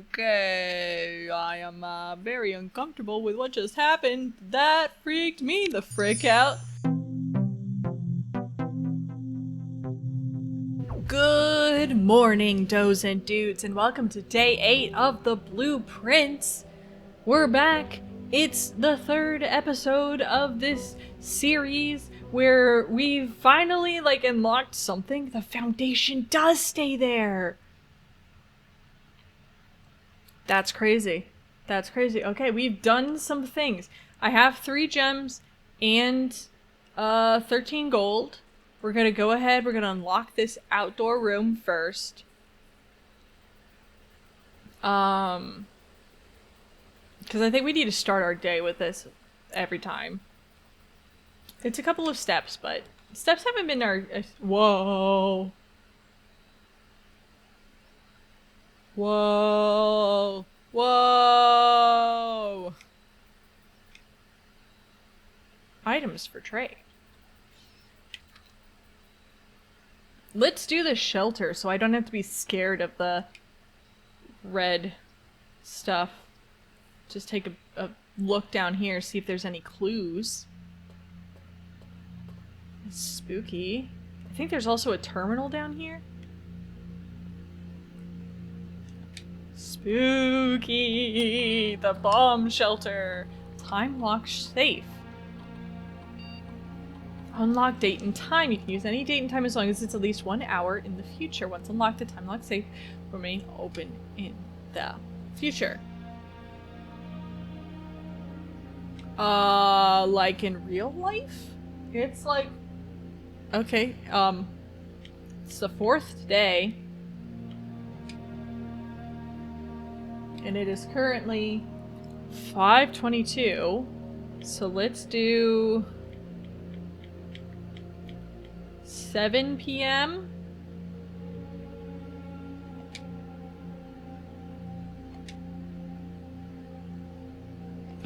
Okay, I am very uncomfortable with what just happened. That freaked me the frick out. Good morning, does and dudes, and welcome to day 8 of the Blueprints. We're back. It's the 3rd episode of this series where we've finally, unlocked something. The foundation does stay there. That's crazy. That's crazy. Okay, we've done some things. I have 3 gems and 13 gold. We're gonna go ahead, we're gonna unlock this outdoor room first. Because I think we need to start our day with this every time. It's a couple of steps, but steps haven't been our... Whoa. Whoa. Whoa. Items for trade. Let's do the shelter so I don't have to be scared of the red stuff. Just take a look down here, see if there's any clues. It's spooky. I think there's also a terminal down here. Spooky! The bomb shelter! Time lock safe. Unlock date and time. You can use any date and time as long as it's at least 1 hour in the future. Once unlocked, the time lock safe will remain open in the future. Like in real life? It's like... Okay, it's the 4th day. And it is currently 5:22. So let's do 7 p.m.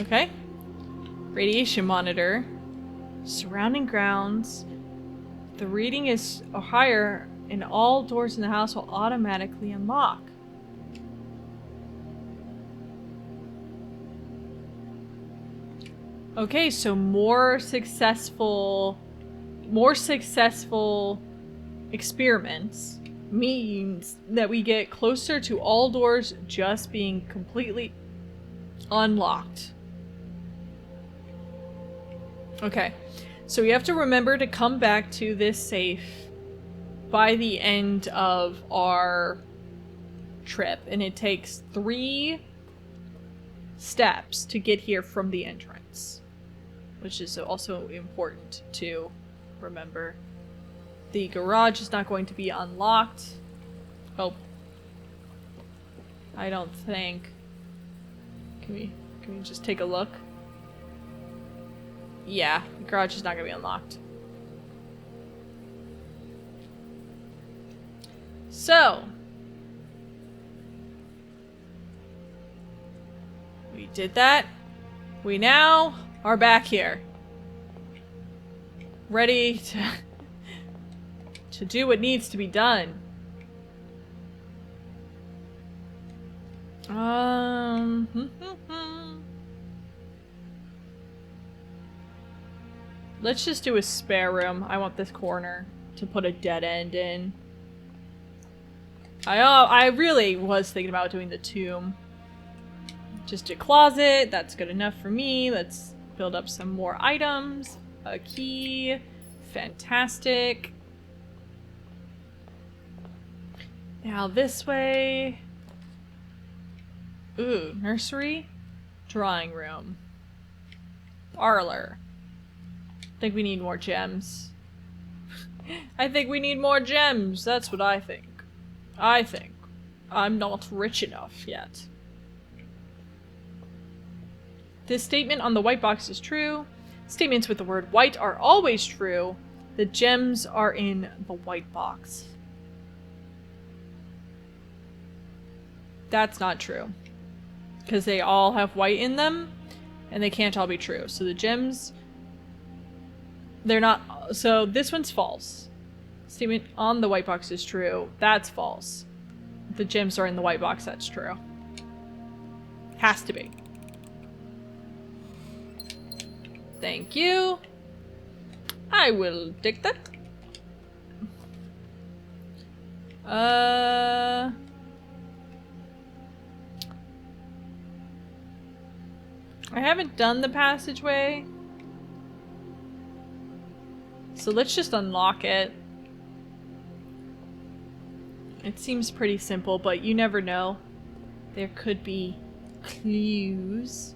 Okay. Radiation monitor. Surrounding grounds. The reading is higher and all doors in the house will automatically unlock. Okay, so more successful experiments means that we get closer to all doors just being completely unlocked. Okay, so we have to remember to come back to this safe by the end of our trip, and it takes 3 steps to get here from the entrance, which is also important to remember. The garage is not going to be unlocked. Oh. I don't think. Can we just take a look? Yeah, the garage is not going to be unlocked. So. We did that. We now are back here. Ready to do what needs to be done. Let's just do a spare room. I want this corner to put a dead end in. I really was thinking about doing the tomb. Just a closet, that's good enough for me. Let's build up some more items. A key. Fantastic. Now this way. Ooh, nursery. Drawing room. Parlor. I think we need more gems. I think we need more gems. That's what I think. I'm not rich enough yet. This statement on the white box is true. Statements with the word white are always true. The gems are in the white box. That's not true. Because they all have white in them, and they can't all be true. So the gems, they're not... So this one's false. Statement on the white box is true. That's false. The gems are in the white box. That's true. Has to be. Thank you. I will take that. I haven't done the passageway. So let's just unlock it. It seems pretty simple, but you never know. There could be clues.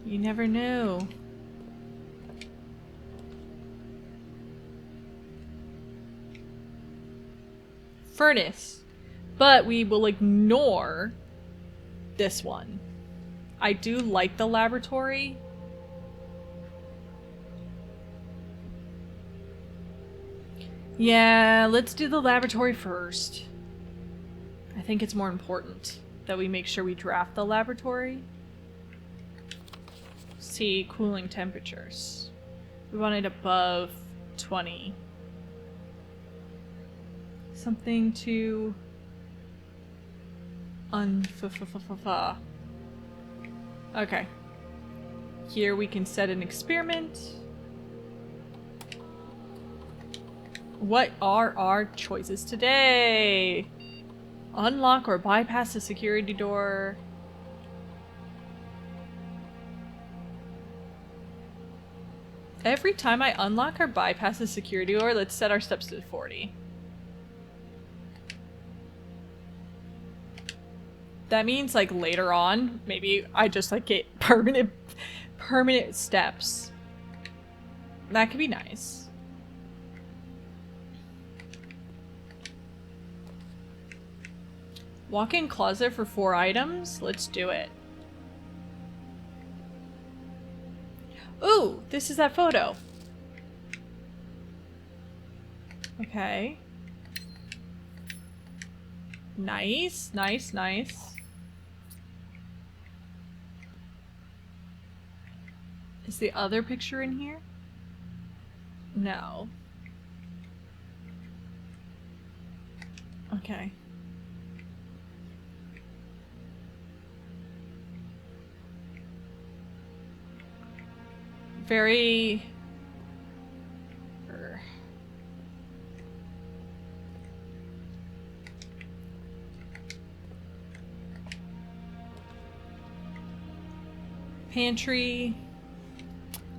You never know. Furnace. But we will ignore this one. I do like the laboratory. Yeah, let's do the laboratory first. I think it's more important that we make sure we draft the laboratory. See, cooling temperatures. We want it above 20. Something to Okay. Here we can set an experiment. What are our choices today? Unlock or bypass the security door. Every time I unlock or bypass the security door, let's set our steps to 40. That means like later on, maybe I just like get permanent steps. That could be nice. Walk-in closet for 4 items? Let's do it. Ooh, this is that photo. Okay. Nice, nice, nice. Is the other picture in here? No. Okay. Very... Pantry,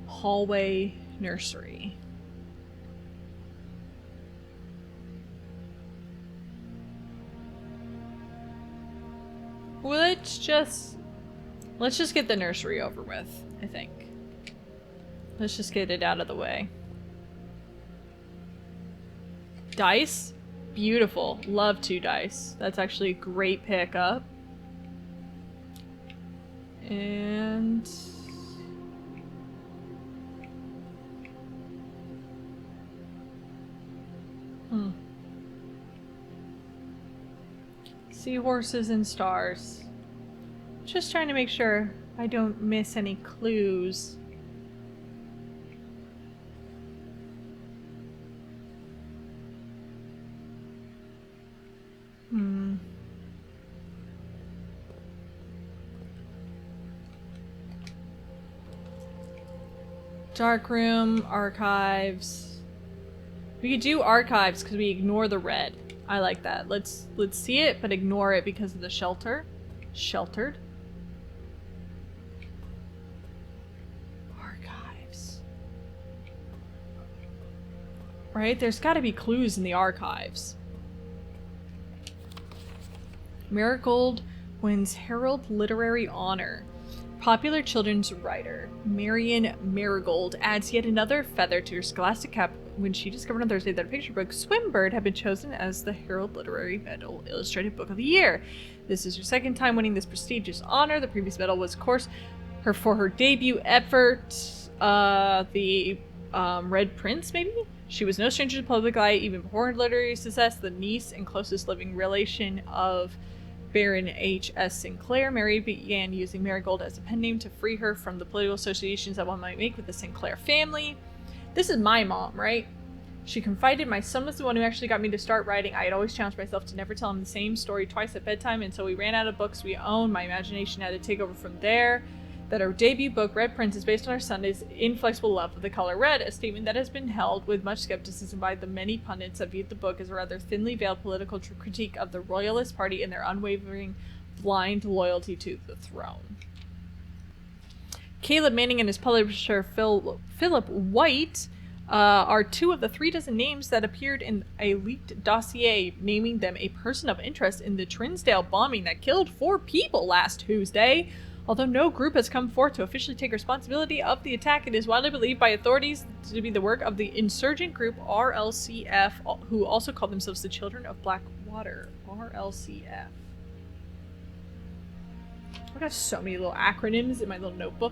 hallway, nursery. Let's just get the nursery over with, I think. Let's just get it out of the way. Dice? Beautiful. Love 2 dice. That's actually a great pickup. And... Seahorses and stars. Just trying to make sure I don't miss any clues. Dark room, archives. We could do archives because we ignore the red. I like that. Let's see it, but ignore it because of the shelter. Sheltered. Archives. Right? There's got to be clues in the archives. Marigold wins Herald Literary Honor. Popular children's writer Marion Marigold adds yet another feather to her scholastic cap when she discovered on Thursday that a picture book, Swimbird, had been chosen as the Herald Literary Medal Illustrated Book of the Year. This is her second time winning this prestigious honor. The previous medal was, of course, for her debut effort, the Red Prince, maybe? She was no stranger to public eye even before her literary success. The niece and closest living relation of Baron H.S. Sinclair, Mary began using Marigold as a pen name to free her from the political associations that one might make with the Sinclair family. This is my mom, right? She confided my son was the one who actually got me to start writing. I had always challenged myself to never tell him the same story twice at bedtime until we ran out of books we owned. My imagination had to take over from there. That our debut book, Red Prince, is based on our Sunday's inflexible love of the color red, a statement that has been held with much skepticism by the many pundits that viewed the book as a rather thinly veiled political critique of the Royalist Party and their unwavering blind loyalty to the throne. Caleb Manning and his publisher Philip White are 2 of the 3 dozen names that appeared in a leaked dossier naming them a person of interest in the Trinsdale bombing that killed 4 people last Tuesday. Although no group has come forth to officially take responsibility of the attack, it is widely believed by authorities to be the work of the insurgent group RLCF, who also call themselves the Children of Blackwater. RLCF. I got so many little acronyms in my little notebook.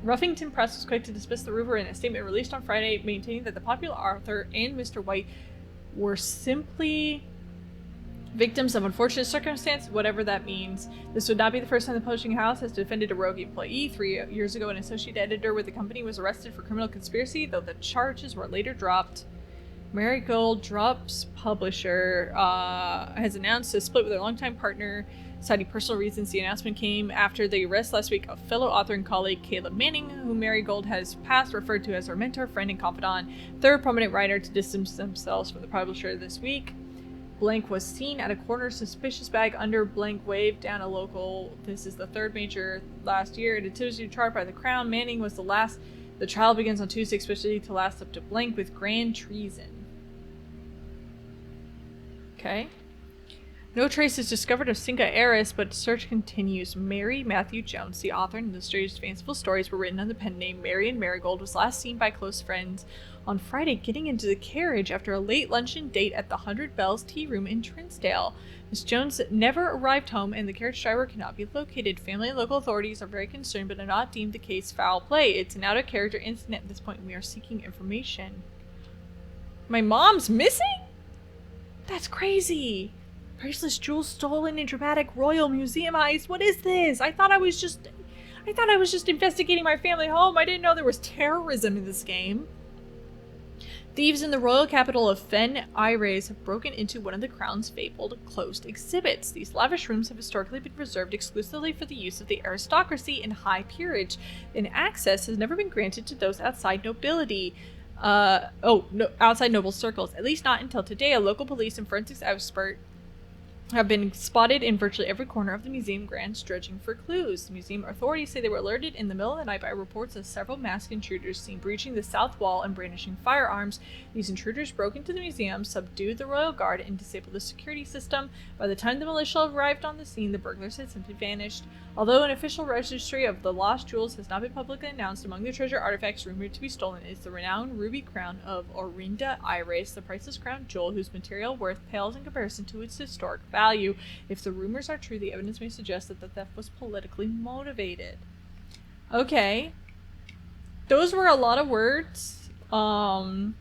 Ruffington Press was quick to dismiss the rumor in a statement released on Friday, maintaining that the popular author and Mr. White were simply victims of unfortunate circumstance, whatever that means. This would not be the first time the publishing house has defended a rogue employee. 3 years ago, an associate editor with the company was arrested for criminal conspiracy, though the charges were later dropped. Marigold Drops publisher has announced a split with their longtime partner, citing personal reasons. The announcement came after the arrest last week of fellow author and colleague Caleb Manning, who Marigold has past referred to as her mentor, friend, and confidant. 3rd prominent writer to distance themselves from the publisher this week. Blank was seen at a corner suspicious bag under Blank waved down a local. This is the 3rd major last year. It is to chart by the Crown. Manning was the last. The trial begins on Tuesday, expected to last up to Blank with grand treason. Okay. No trace is discovered of Singa heiress, but search continues. Mary Matthew Jones, the author and illustrator's fanciful stories were written under the pen name Marion Marigold, was last seen by close friends on Friday getting into the carriage after a late luncheon date at the 100 Bells Tea Room in Trinsdale. Miss Jones never arrived home and the carriage driver cannot be located. Family and local authorities are very concerned but have not deemed the case foul play. It's an out-of-character incident at this point and we are seeking information. My mom's missing? That's crazy. Priceless jewels stolen in dramatic royal museum heist. What is this? I thought I was just investigating my family home. I didn't know there was terrorism in this game. Thieves in the royal capital of Fen Ayres have broken into one of the Crown's fabled closed exhibits. These lavish rooms have historically been reserved exclusively for the use of the aristocracy and high peerage, and access has never been granted to those outside nobility. Outside noble circles, at least not until today. A local police and forensics expert have been spotted in virtually every corner of the museum grounds dredging for clues. The museum authorities say they were alerted in the middle of the night by reports of several masked intruders seen breaching the south wall and brandishing firearms. These intruders broke into the museum, subdued the royal guard, and disabled the security system. By the time the militia arrived on the scene, the burglars had simply vanished. Although an official registry of the lost jewels has not been publicly announced, among the treasure artifacts rumored to be stolen is the renowned ruby crown of Orinda Iris, the priceless crown jewel whose material worth pales in comparison to its historic value. If the rumors are true, the evidence may suggest that the theft was politically motivated. Okay. Those were a lot of words. And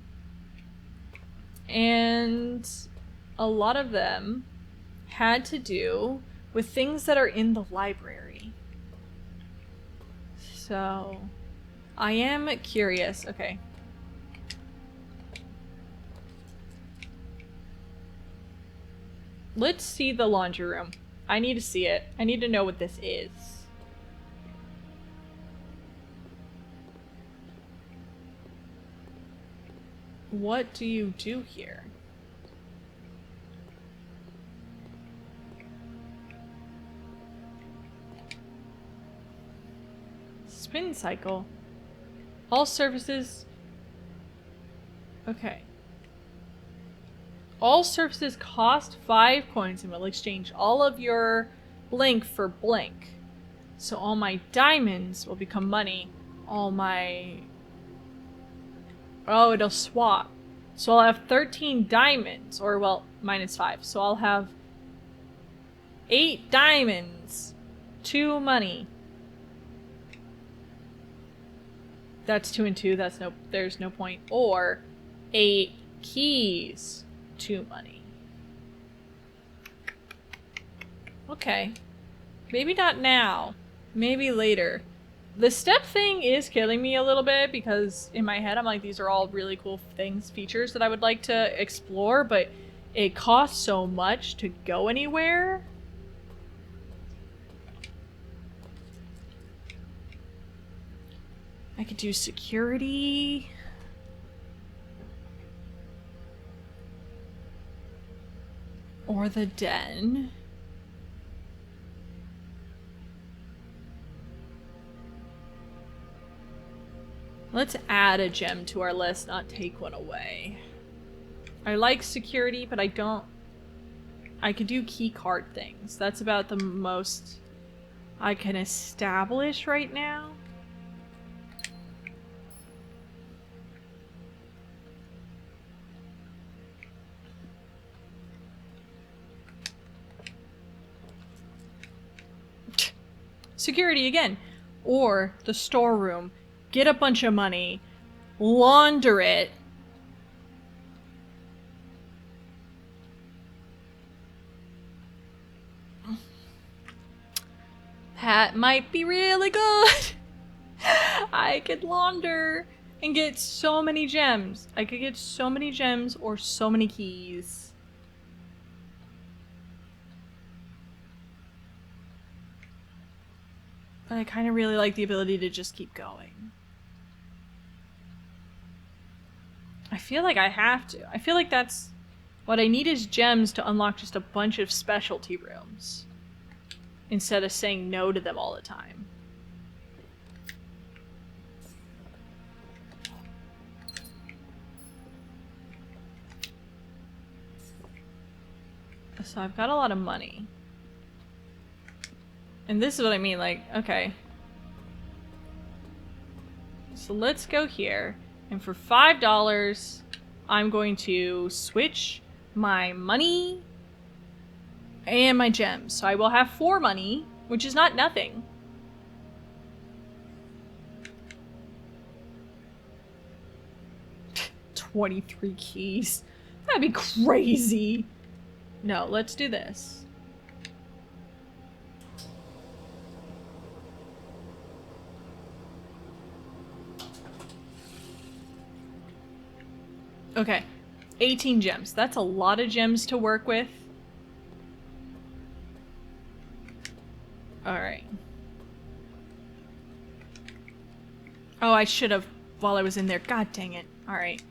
a lot of them had to do with things that are in the library. So, I am curious. Okay. Let's see the laundry room. I need to see it. I need to know what this is. What do you do here? Spin cycle. All services. Okay. All services cost 5 coins and will exchange all of your blank for blank. So all my diamonds will become money. All my... Oh, it'll swap. So I'll have 13 diamonds. Or, well, minus 5. So I'll have 8 diamonds. 2 money. That's 2 and 2. That's there's no point. Or 8 keys. 2 money. Okay. Maybe not now. Maybe later. The step thing is killing me a little bit because in my head I'm like, these are all really cool things, features that I would like to explore, but it costs so much to go anywhere. I could do security. Or the den. Let's add a gem to our list, not take one away. I like security, but I don't... I could do key card things. That's about the most I can establish right now. Security again. Or the storeroom. Get a bunch of money. Launder it. That might be really good. I could launder and get so many gems. I could get so many gems or so many keys. But I kind of really like the ability to just keep going. I feel like I have to. I feel like that's... What I need is gems to unlock just a bunch of specialty rooms. Instead of saying no to them all the time. So I've got a lot of money. And this is what I mean, like, okay. So let's go here. And for $5, I'm going to switch my money and my gems. So I will have 4 money, which is not nothing. $23 keys. That'd be crazy. No, let's do this. Okay, 18 gems. That's a lot of gems to work with. Alright. Oh, I should have while I was in there. God dang it. Alright.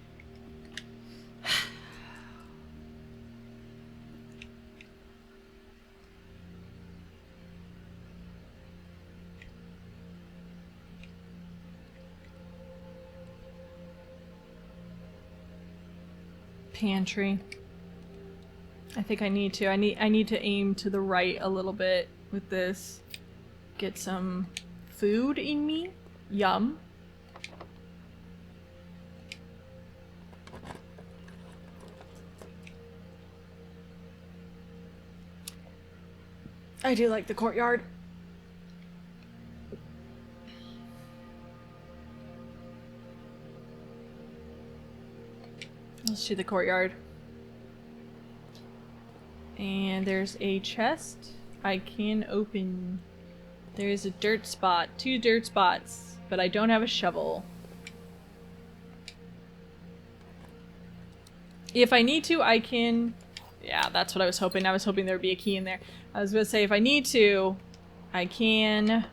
Pantry. I think I need to. I need to aim to the right a little bit with this. Get some food in me. Yum. I do like the courtyard. Let's do the courtyard. And there's a chest I can open. There's a dirt spot. 2 dirt spots. But I don't have a shovel. If I need to, I can... Yeah, that's what I was hoping. I was hoping there would be a key in there. I was gonna say, if I need to, I can...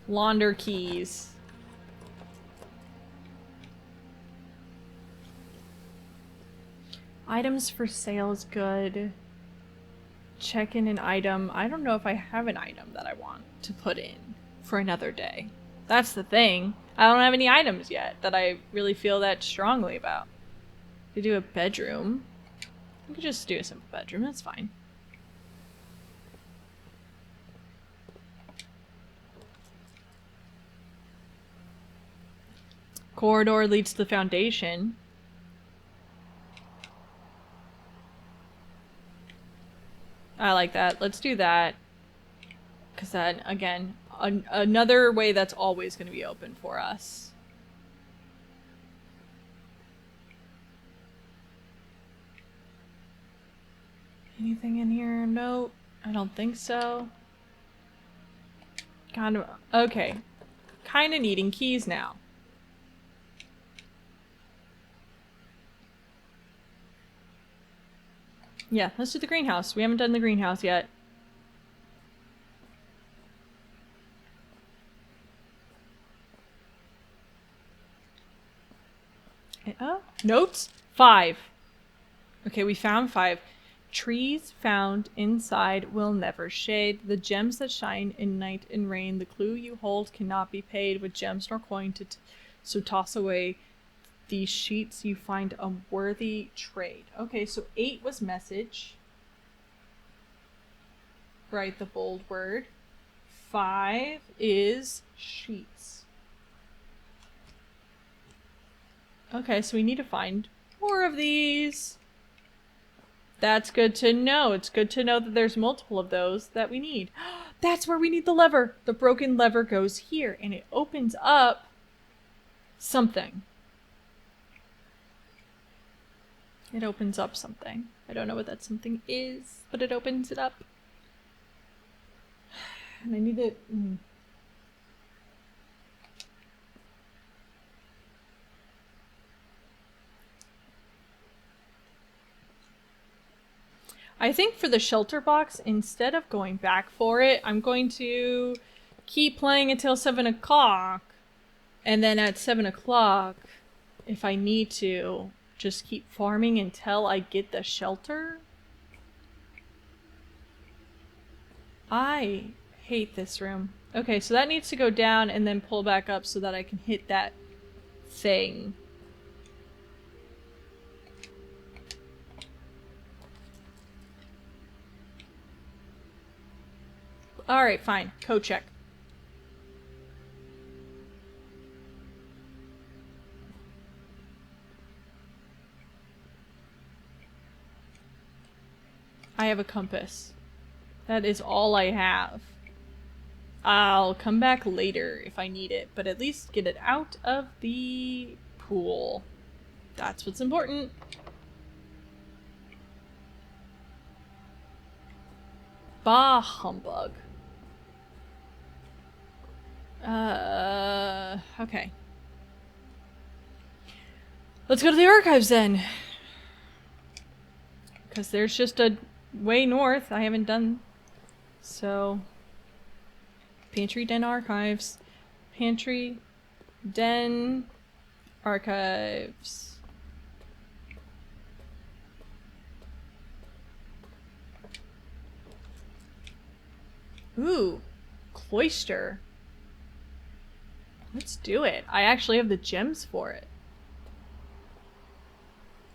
Launder keys. Items for sale is good. Check in an item. I don't know if I have an item that I want to put in for another day. That's the thing. I don't have any items yet that I really feel that strongly about. To do a bedroom. I could just do a simple bedroom, that's fine. Corridor leads to the foundation. I like that. Let's do that. Because that, again, another way that's always going to be open for us. Anything in here? Nope. I don't think so. Kind of, okay. Kind of needing keys now. Yeah, let's do the greenhouse. We haven't done the greenhouse yet. Notes? 5. Okay, we found 5. Trees found inside will never shade. The gems that shine in night and rain. The clue you hold cannot be paid with gems nor coin. So toss away these sheets. You find a worthy trade. Okay, so 8 was message. Right, the bold word. 5 is sheets. Okay, so we need to find more of these. That's good to know. It's good to know that there's multiple of those that we need. That's where we need the lever. The broken lever goes here, and it opens up something. It opens up something. I don't know what that something is, but it opens it up. And I need it. I think for the shelter box, instead of going back for it, I'm going to keep playing until 7 o'clock. And then at 7 o'clock, if I need to, just keep farming until I get the shelter. I hate this room. Okay, so that needs to go down and then pull back up so that I can hit that thing. Alright, fine. Code check. I have a compass. That is all I have. I'll come back later if I need it, but at least get it out of the pool. That's what's important. Bah humbug. Okay. Let's go to the archives then. Because there's just a way north I haven't done. So, pantry, den, archives. Pantry, den, archives. Ooh, cloister. Let's do it. I actually have the gems for it.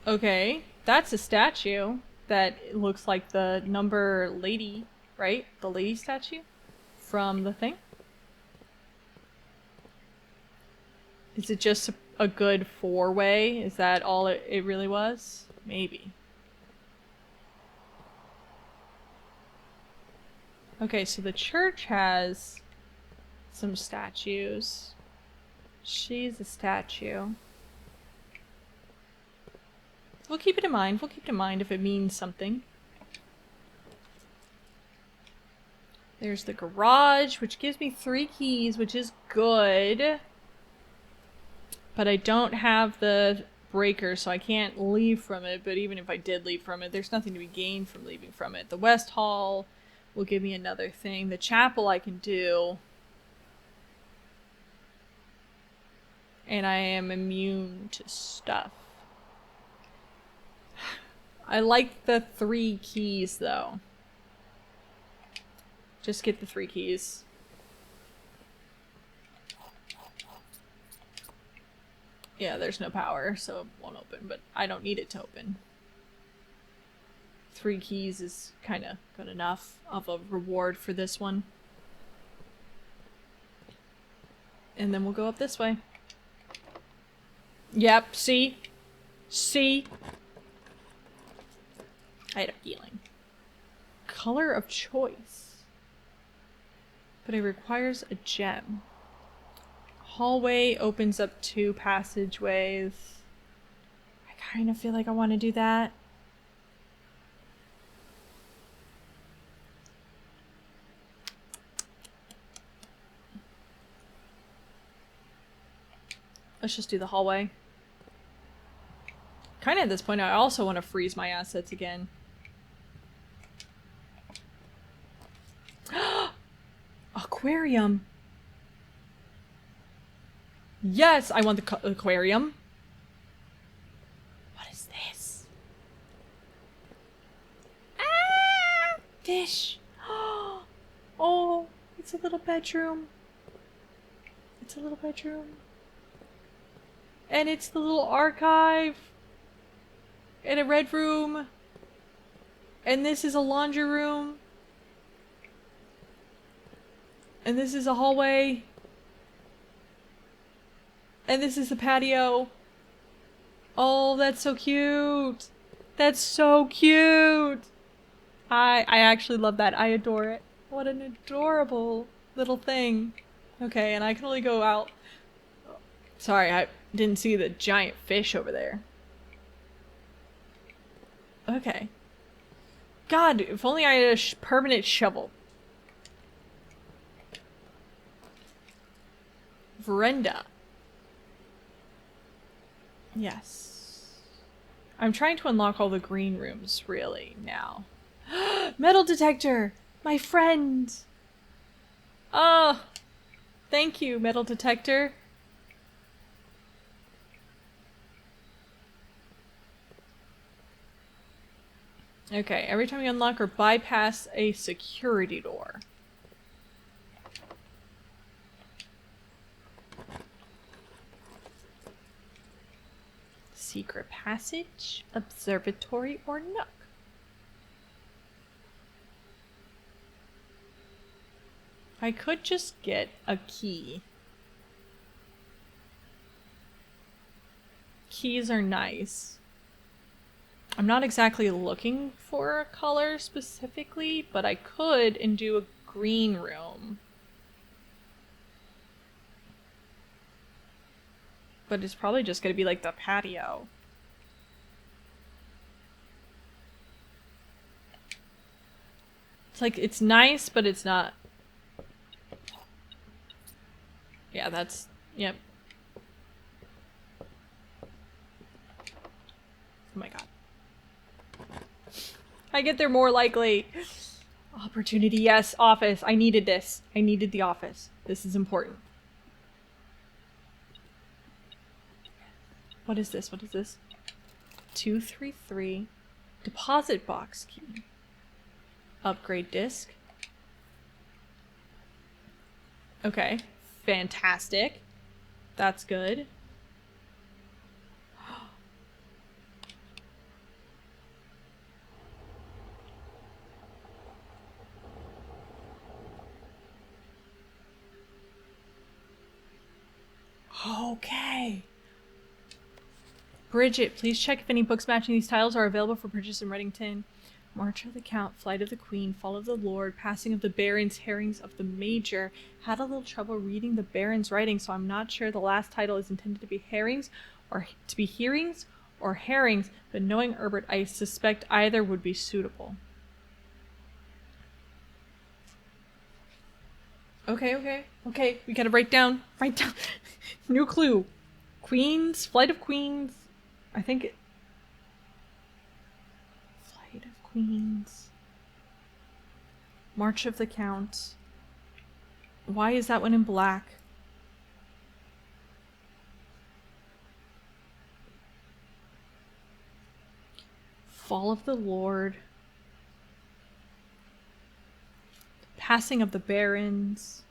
Okay, that's a statue that looks like the number lady, right? The lady statue from the thing. Is it just a good 4-way? Is that all it really was? Maybe. Okay, so the church has some statues. She's a statue. We'll keep it in mind. We'll keep it in mind if it means something. There's the garage, which gives me 3 keys, which is good. But I don't have the breaker, so I can't leave from it. But even if I did leave from it, there's nothing to be gained from leaving from it. The West Hall will give me another thing. The chapel I can do. And I am immune to stuff. I like the 3 keys, though. Just get the 3 keys. Yeah, there's no power, so it won't open, but I don't need it to open. 3 keys is kind of good enough of a reward for this one. And then we'll go up this way. Yep, see? See? I had a feeling. Color of choice. But it requires a gem. Hallway opens up 2 passageways. I kind of feel like I want to do that. Let's just do the hallway. Kind of at this point, I also want to freeze my assets again. Aquarium! Yes, I want the aquarium. What is this? Ah! Fish! Oh, it's a little bedroom. It's a little bedroom. And it's the little archive. And a red room. And this is a laundry room. And this is a hallway. And this is the patio. Oh, that's so cute. That's so cute. I actually love that. I adore it. What an adorable little thing. Okay, and I can only go out. Sorry, I didn't see the giant fish over there. Okay. God, if only I had a permanent shovel. Veranda. Yes. I'm trying to unlock all the green rooms, really, now. Metal detector! My friend! Oh! Thank you, metal detector. Okay, every time you unlock or bypass a security door. Secret passage, observatory, or nook. I could just get a key. Keys are nice. I'm not exactly looking for a color specifically, but I could and do a green room. But it's probably just gonna be like the patio. It's like, it's nice, but it's not. Yeah, that's, yep. Oh my god. I get there more likely. Opportunity, yes. Office. I needed this. I needed the office. This is important. What is this? What is this? 233. Deposit box key. Upgrade disc. Okay. Fantastic. That's good. Okay. Bridget, please check if any books matching these titles are available for purchase in Reddington. March of the Count, Flight of the Queen, Fall of the Lord, Passing of the Barons, Herrings of the Major. Had a little trouble reading the Baron's writing, so I'm not sure the last title is intended to be herrings or to be hearings or herrings, but knowing Herbert, I suspect either would be suitable. Okay, we gotta write down. New clue. Queens, Flight of Queens. I think it... Flight of Queens. March of the Count. Why is that one in black? Fall of the Lord. Passing of the Barons.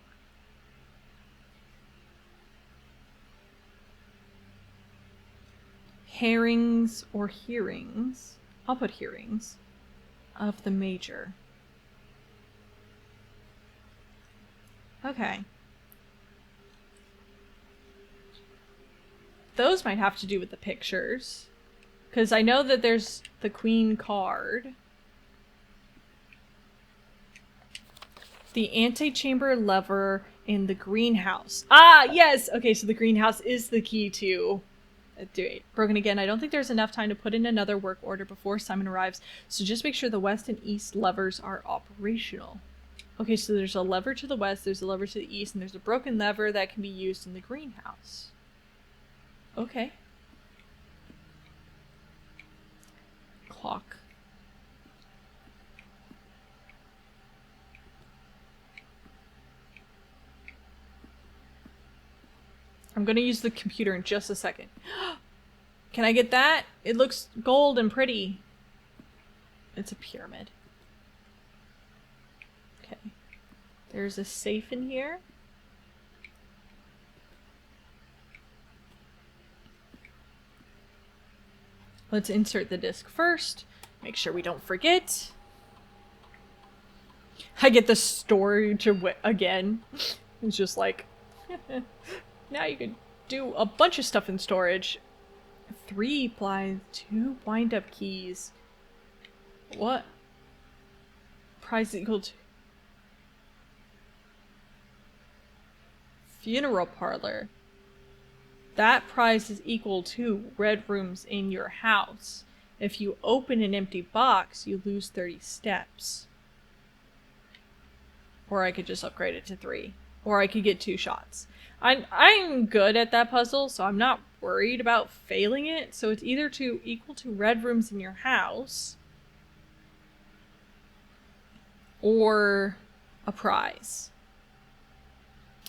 Herrings or hearings. I'll put hearings. Of the Major. Okay. Those might have to do with the pictures. Because I know that there's the Queen card. The antechamber lever in the greenhouse. Ah, yes! Okay, so the greenhouse is the key to... Broken again. I don't think there's enough time to put in another work order before Simon arrives, so just make sure the west and east levers are operational. Okay, so there's a lever to the west, there's a lever to the east, and there's a broken lever that can be used in the greenhouse. Okay. Clock. I'm gonna use the computer in just a second. Can I get that? It looks gold and pretty. It's a pyramid. Okay. There's a safe in here. Let's insert the disc first. Make sure we don't forget. I get the storage again. It's just like, now you can do a bunch of stuff in storage. 3 plies, 2 wind-up keys. What? Price equal to... Funeral parlor. That price is equal to red rooms in your house. If you open an empty box, you lose 30 steps. Or I could just upgrade it to 3. Or I could get 2 shots. I'm good at that puzzle, so I'm not worried about failing it. So it's either equal to red rooms in your house, or a prize.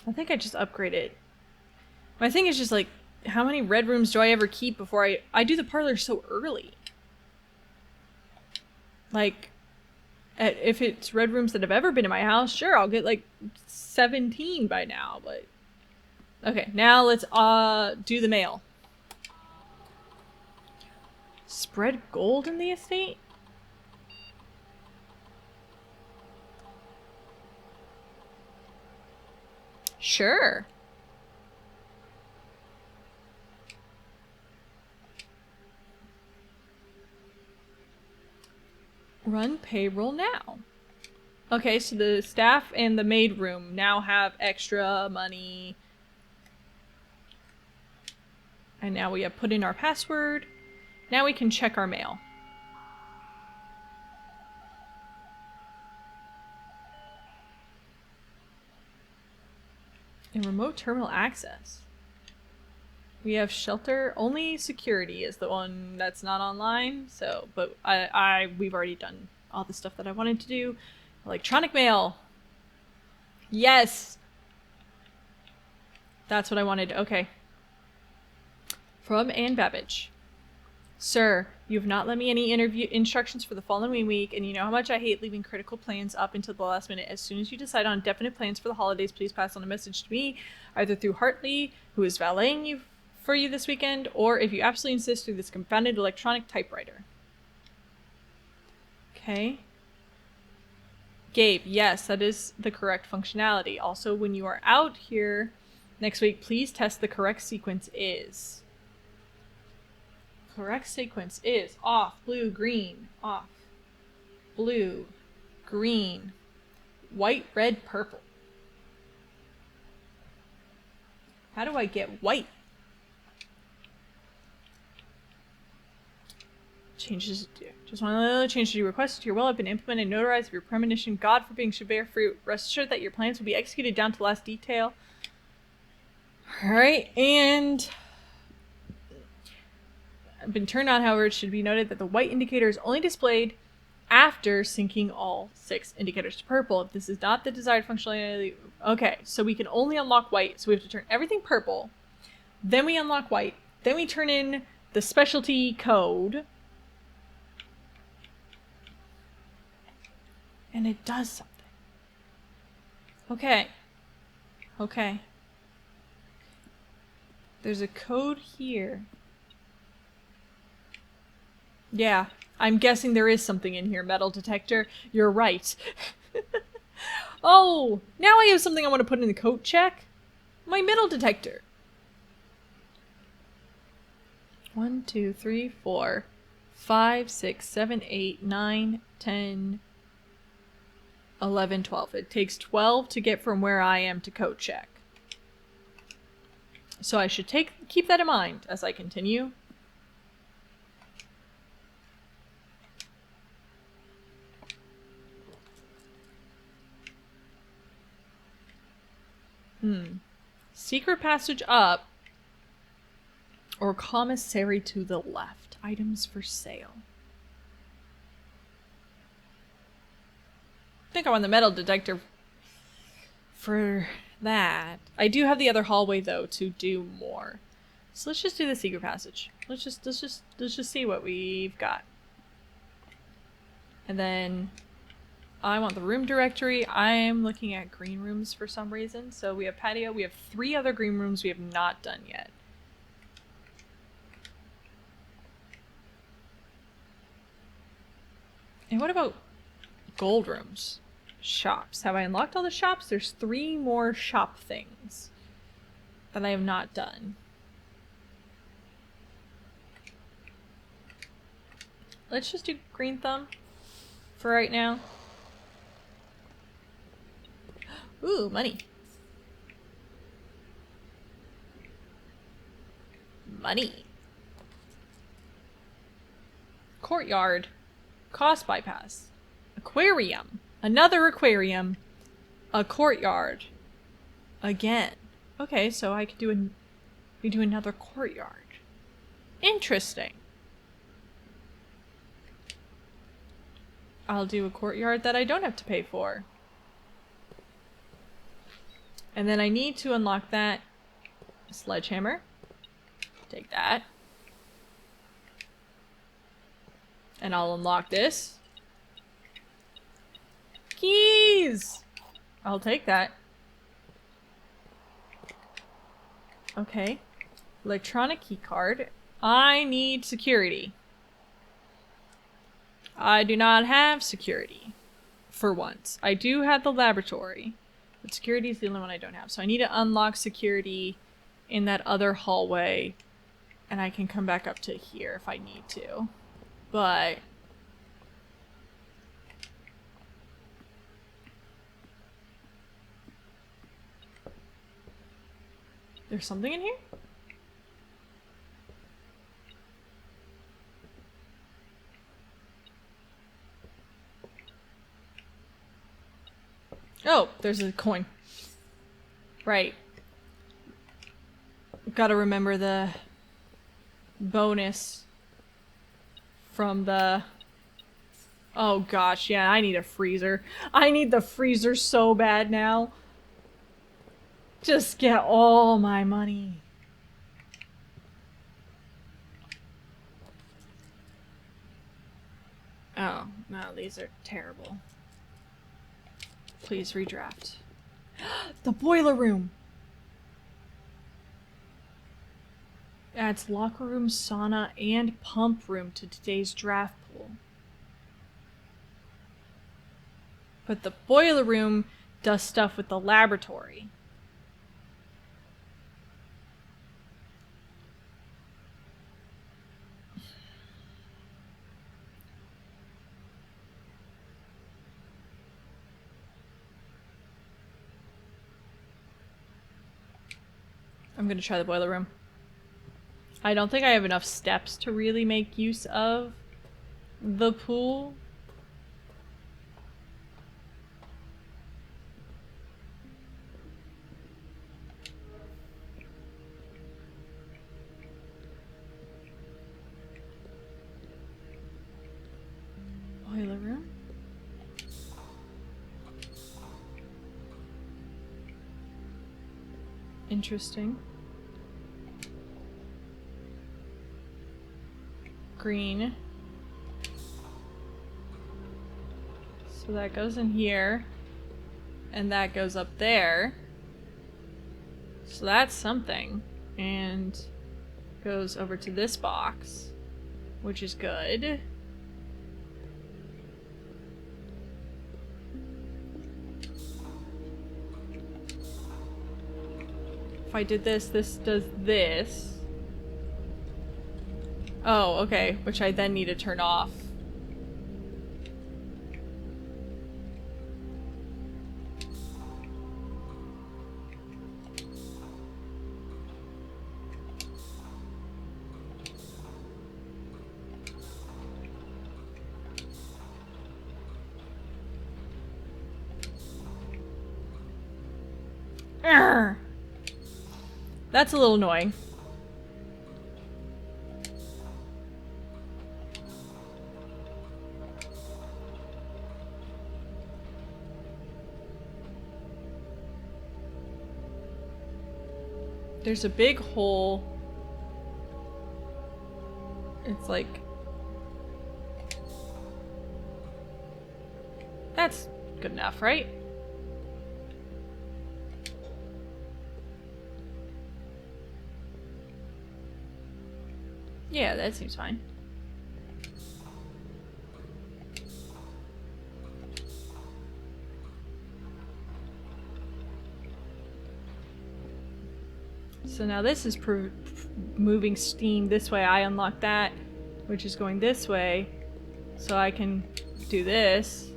I think I just upgrade it. My thing is just like, how many red rooms do I ever keep before I do the parlor so early? Like, if it's red rooms that have ever been in my house, sure, I'll get like 17 by now, but... Okay, now let's do the mail. Spread gold in the estate? Sure. Run payroll now. Okay, so the staff and the maid room now have extra money. And now we have put in our password. Now we can check our mail. And remote terminal access. We have shelter. Only security is the one that's not online. So, but we've already done all the stuff that I wanted to do. Electronic mail. Yes. That's what I wanted. Okay. From Anne Babbage. Sir, you have not lent me any interview instructions for the following week, and you know how much I hate leaving critical plans up until the last minute. As soon as you decide on definite plans for the holidays, please pass on a message to me, either through Hartley, who is valeting you for you this weekend, or if you absolutely insist, through this confounded electronic typewriter. Okay. Gabe, yes, that is the correct functionality. Also, when you are out here next week, please test the correct sequence is. Correct sequence is off, blue, green, off, blue, green, white, red, purple. How do I get white? Changes. Just one little change to your request to your will have been implemented and notarized. If your premonition, God forbid, should bear fruit, rest assured that your plans will be executed down to the last detail. Alright, and... been turned on, however, it should be noted that the white indicator is only displayed after syncing all 6 indicators to purple. If this is not the desired functionality... Okay, so we can only unlock white, so we have to turn everything purple. Then we unlock white. Then we turn in the specialty code. And it does something. Okay. Okay. There's a code here. Yeah, I'm guessing there is something in here, metal detector. You're right. Oh, now I have something I want to put in the code check. My metal detector. 1, 2, 3, 4, 5, 6, 7, 8, 9, 10, 11, 12. It takes 12 to get from where I am to code check. So I should keep that in mind as I continue. Secret passage up. Or commissary to the left. Items for sale. I think I want the metal detector for that. I do have the other hallway though to do more. So let's just do the secret passage. Let's just see what we've got. And then I want the room directory. I'm looking at green rooms for some reason. So we have patio. We have 3 other green rooms we have not done yet. And what about gold rooms? Shops. Have I unlocked all the shops? There's 3 more shop things that I have not done. Let's just do green thumb for right now. Ooh, money. Money. Courtyard. Cost bypass. Aquarium. Another aquarium. A courtyard. Again. Okay, so I could do we do another courtyard. Interesting. I'll do a courtyard that I don't have to pay for. And then I need to unlock that sledgehammer. Take that. And I'll unlock this. Keys! I'll take that. Okay. Electronic key card. I need security. I do not have security. For once. I do have the laboratory. But security is the only one I don't have. So I need to unlock security in that other hallway. And I can come back up to here if I need to. But there's something in here? Oh, there's a coin. Right. Gotta remember the bonus from the... Oh gosh, yeah, I need a freezer. I need the freezer so bad now. Just get all my money. Oh, no, these are terrible. Please redraft. The boiler room! Adds locker room, sauna, and pump room to today's draft pool. But the boiler room does stuff with the laboratory. I'm gonna try the boiler room. I don't think I have enough steps to really make use of the pool. Boiler room. Interesting. Green. So that goes in here. And that goes up there. So that's something. And goes over to this box, which is good. If I did this, this does this. Oh, okay, which I then need to turn off. Urgh. That's a little annoying. There's a big hole. It's like... That's good enough, right? Yeah, that seems fine. So now this is moving steam this way. I unlock that, which is going this way. So I can do this.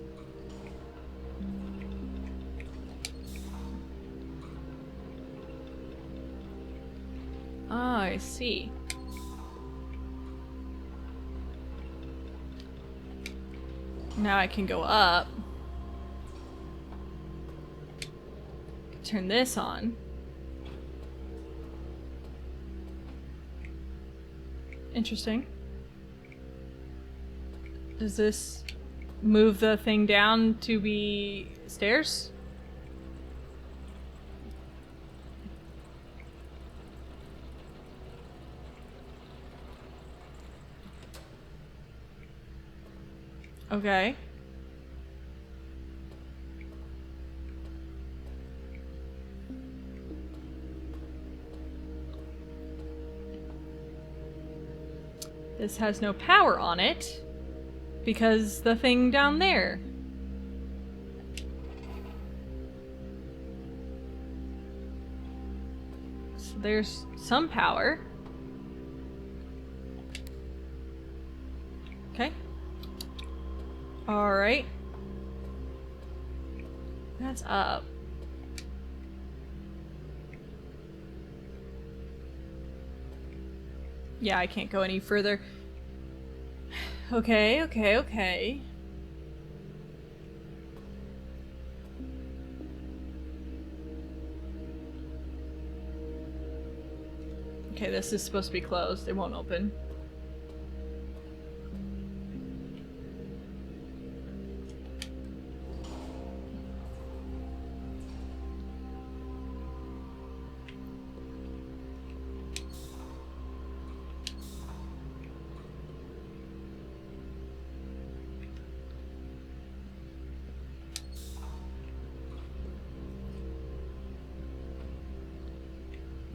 Ah, I see. Now I can go up. Turn this on. Interesting. Does this move the thing down to be stairs? Okay. This has no power on it because the thing down there. So there's some power. Okay. All right. That's up. Yeah, I can't go any further. Okay. Okay, this is supposed to be closed. It won't open.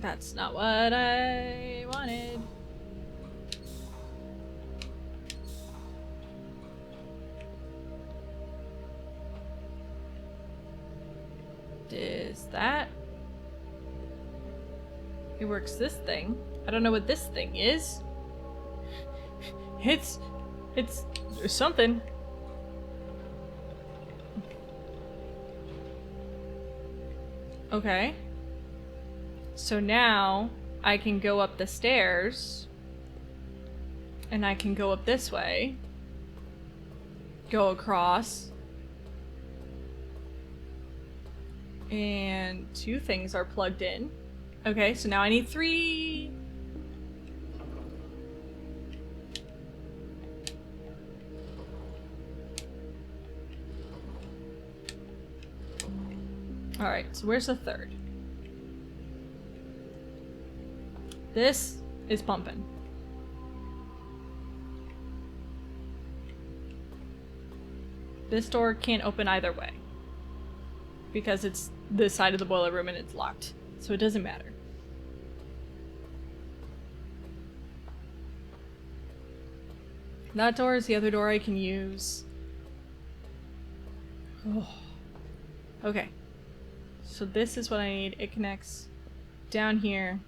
That's not what I wanted. Is that? It works this thing. I don't know what this thing is. It's something. Okay. So now I can go up the stairs and I can go up this way, go across, and 2 things are plugged in. Okay, so now I need 3. Alright, so where's the 3rd? This is pumping. This door can't open either way because it's this side of the boiler room and it's locked, so it doesn't matter. That door is the other door I can use. Oh. Okay, so this is what I need. It connects down here.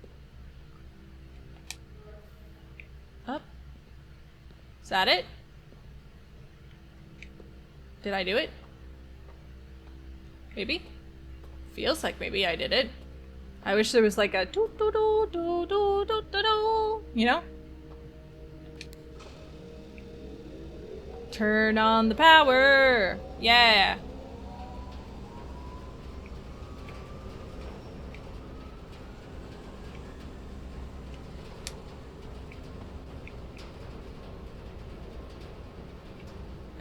Up. Is that it? Did I do it? Maybe? Feels like maybe I did it. I wish there was like a doo doo doo doo doo doo doo doo, you know? Turn on the power! Yeah!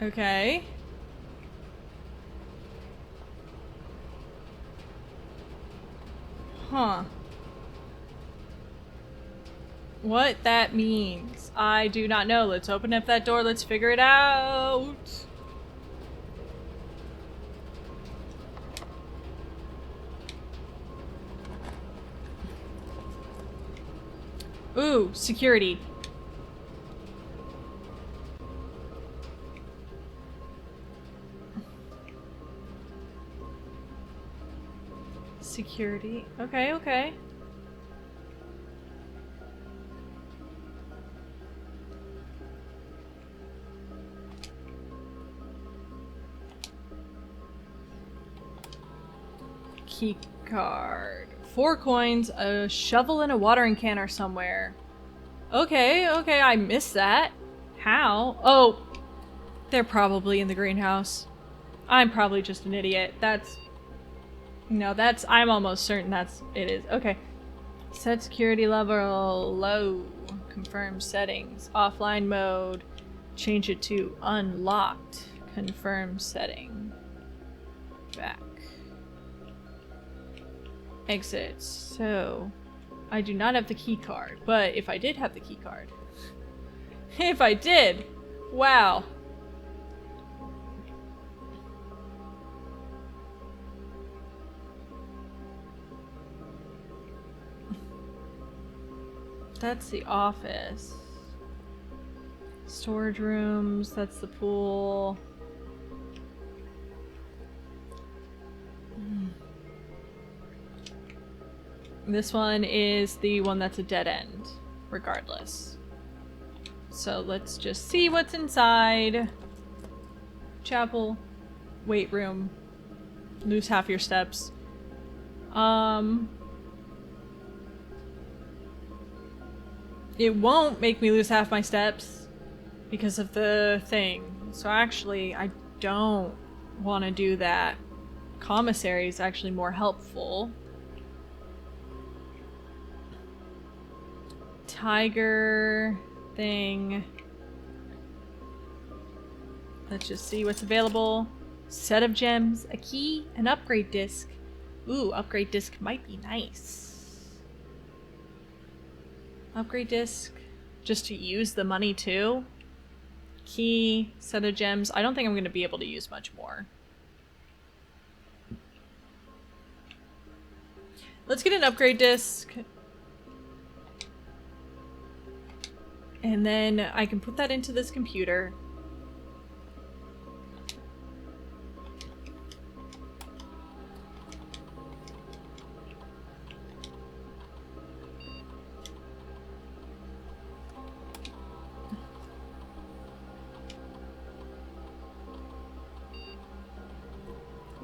Okay. Huh. what that means. I do not know. Let's open up that door. Let's figure it out. Ooh, security. Security. Okay, okay. Key card. 4 coins, a shovel, and a watering can are somewhere. Okay, okay, I missed that. How? Oh, they're probably in the greenhouse. I'm probably just an idiot. I'm almost certain it is. Okay. Set security level low. Confirm settings. Offline mode. Change it to unlocked. Confirm setting. Back. Exit. So, I do not have the key card, but if I did have the key card. If I did! Wow. That's the office. Storage rooms, that's the pool. This one is the one that's a dead end, regardless. So let's just see what's inside. Chapel, weight room, lose half your steps. It won't make me lose half my steps because of the thing. So actually, I don't want to do that. Commissary is actually more helpful. Tiger thing. Let's just see what's available. Set of gems, a key, an upgrade disc. Ooh, upgrade disc might be nice. Upgrade disc, just to use the money too. Key, set of gems. I don't think I'm going to be able to use much more. Let's get an upgrade disc. And then I can put that into this computer.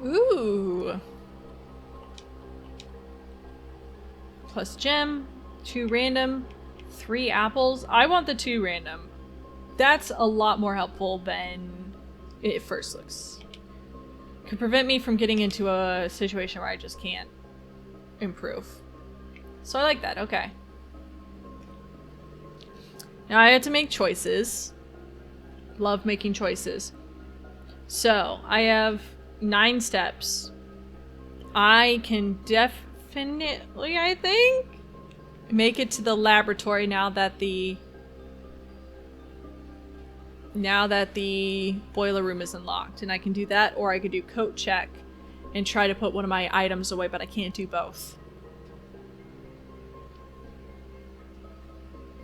Ooh. Plus gem, 2 random, 3 apples. I want the 2 random. That's a lot more helpful than it first looks. Could prevent me from getting into a situation where I just can't improve. So I like that, okay. Now I had to make choices. Love making choices. So I have 9 steps. I can definitely, I think, make it to the laboratory now that the boiler room is unlocked. And I can do that, or I could do coat check and try to put one of my items away, but I can't do both.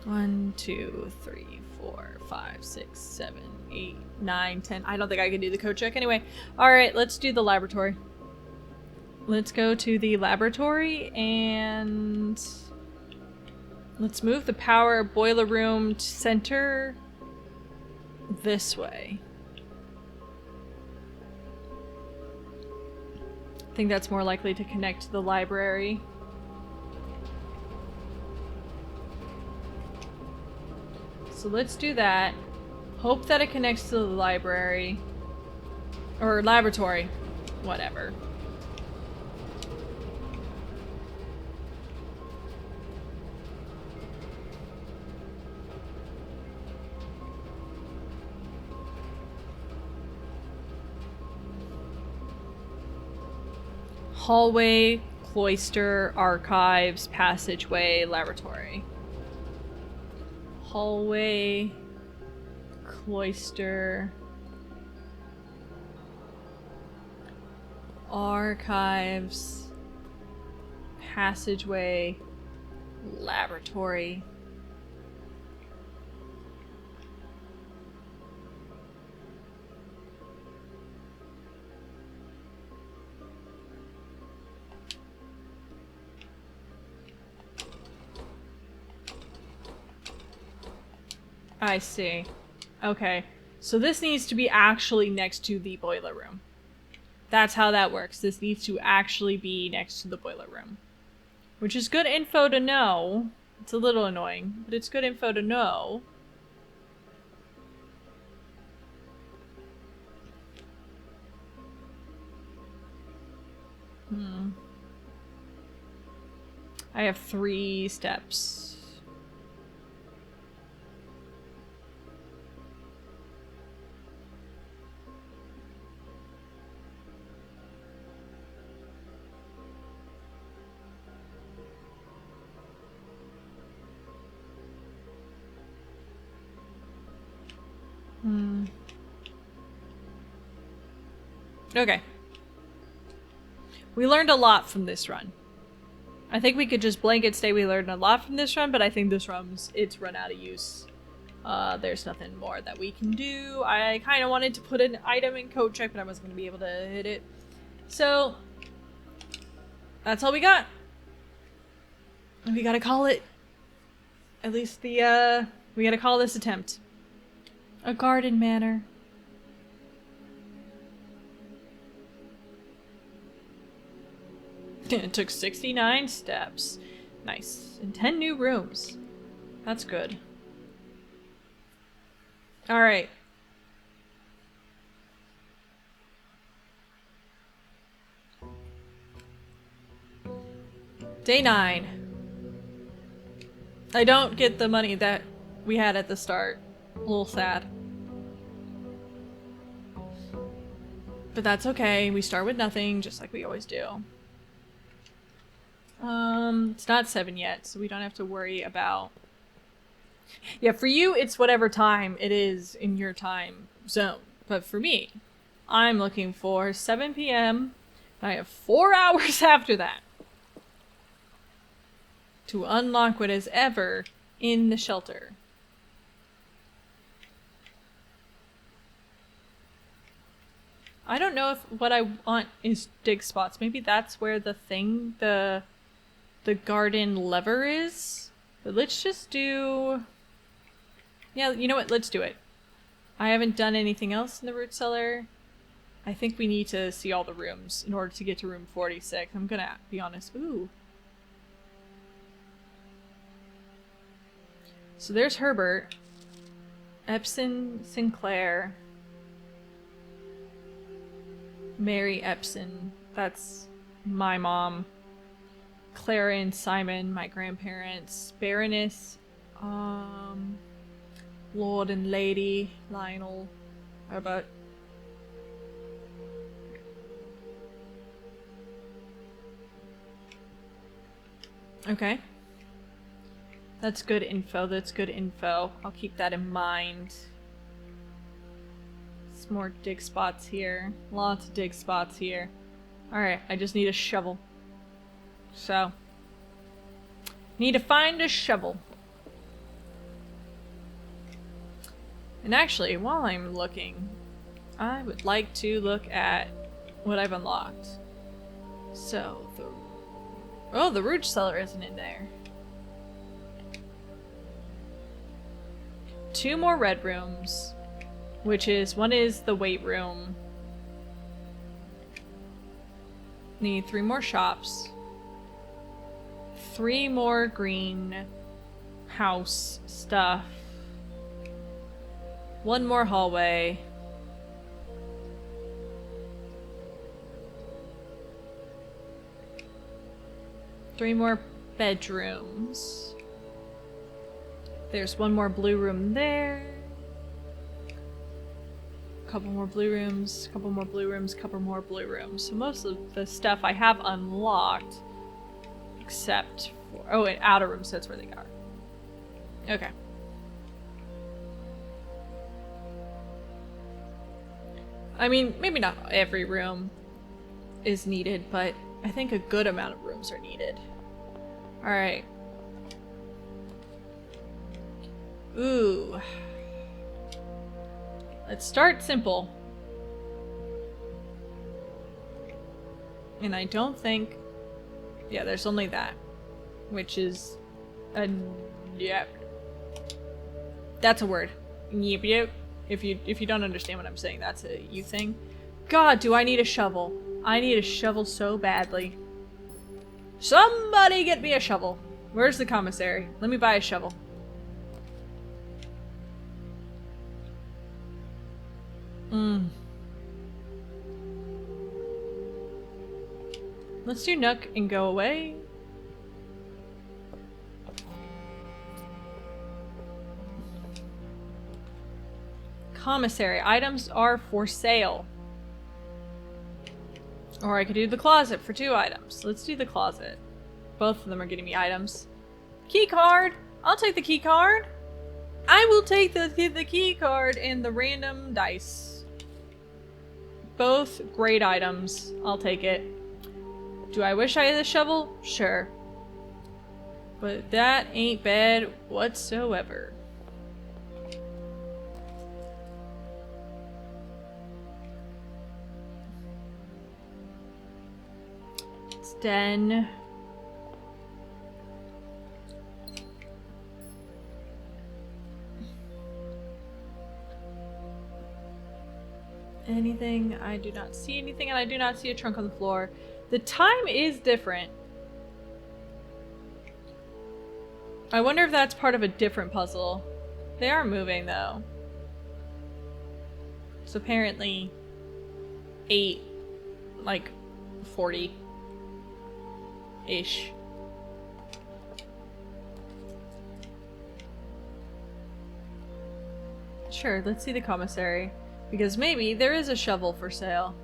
1, 2, 3, 4, 5, 6, 7, 8, 9, 10. I don't think I can do the code check anyway. Alright, let's do the laboratory. Let's go to the laboratory and let's move the power boiler room to center this way. I think that's more likely to connect to the library. So let's do that. Hope that it connects to the library. Or laboratory. Whatever. Hallway, cloister, archives, passageway, laboratory. hallway, cloister, archives, passageway, laboratory. I see. Okay. So this needs to be actually next to the boiler room. That's how that works. This needs to actually be next to the boiler room. Which is good info to know. It's a little annoying, but it's good info to know. I have 3 steps. Okay. We learned a lot from this run. I think we could just blanket say we learned a lot from this run, but I think this run's it's run out of use. There's nothing more that we can do. I kind of wanted to put an item in code check, but I wasn't going to be able to hit it. So, that's all we got. We gotta call it. At least we gotta call this attempt a garden manor. It took 69 steps. Nice. And 10 new rooms. That's good. Alright. Day 9. I don't get the money that we had at the start. A little sad. But that's okay. We start with nothing, just like we always do. It's not 7 yet, so we don't have to worry about... Yeah, for you, it's whatever time it is in your time zone. But for me, I'm looking for 7 p.m. I have 4 hours after that to unlock what is ever in the shelter. I don't know if what I want is dig spots. Maybe that's where the thing, the garden lever is. But let's just do... Yeah, you know what? Let's do it. I haven't done anything else in the root cellar. I think we need to see all the rooms in order to get to room 46. I'm gonna be honest. Ooh. So there's Herbert. Epson Sinclair. Mary Epson. That's my mom. Clara and Simon, my grandparents. Baroness. Lord and Lady Lionel. Herbert. Okay. That's good info. That's good info. I'll keep that in mind. Some more dig spots here. Lots of dig spots here. Alright, I just need a shovel. So, need to find a shovel. And actually, while I'm looking, I would like to look at what I've unlocked. So, the root cellar isn't in there. 2 more red rooms, which is, one is the weight room. Need 3 more shops. 3 more green house stuff. 1 more hallway. Three more bedrooms. There's 1 more blue room there. Couple more blue rooms, couple more blue rooms, couple more blue rooms. So most of the stuff I have unlocked, except for, oh, and outer rooms, that's where they are. Okay. I mean, maybe not every room is needed, but I think a good amount of rooms are needed. Alright. Ooh. Let's start simple. And I don't think... Yeah, there's only that. Which is... Yep. That's a word. Yep, yep. If you don't understand what I'm saying, that's a you thing. God, do I need a shovel? I need a shovel so badly. Somebody get me a shovel. Where's the commissary? Let me buy a shovel. Let's do Nook and go away. Commissary. Items are for sale. Or I could do the closet for 2 items. Let's do the closet. Both of them are getting me items. Key card! I'll take the key card! I will take the key card and the random dice. Both great items. I'll take it. Do I wish I had a shovel? Sure. But that ain't bad whatsoever. It's den. Anything? I do not see anything, and I do not see a trunk on the floor. The time is different. I wonder if that's part of a different puzzle. They are moving, though. So apparently 8, like 40-ish. Sure, let's see the commissary. Because maybe there is a shovel for sale.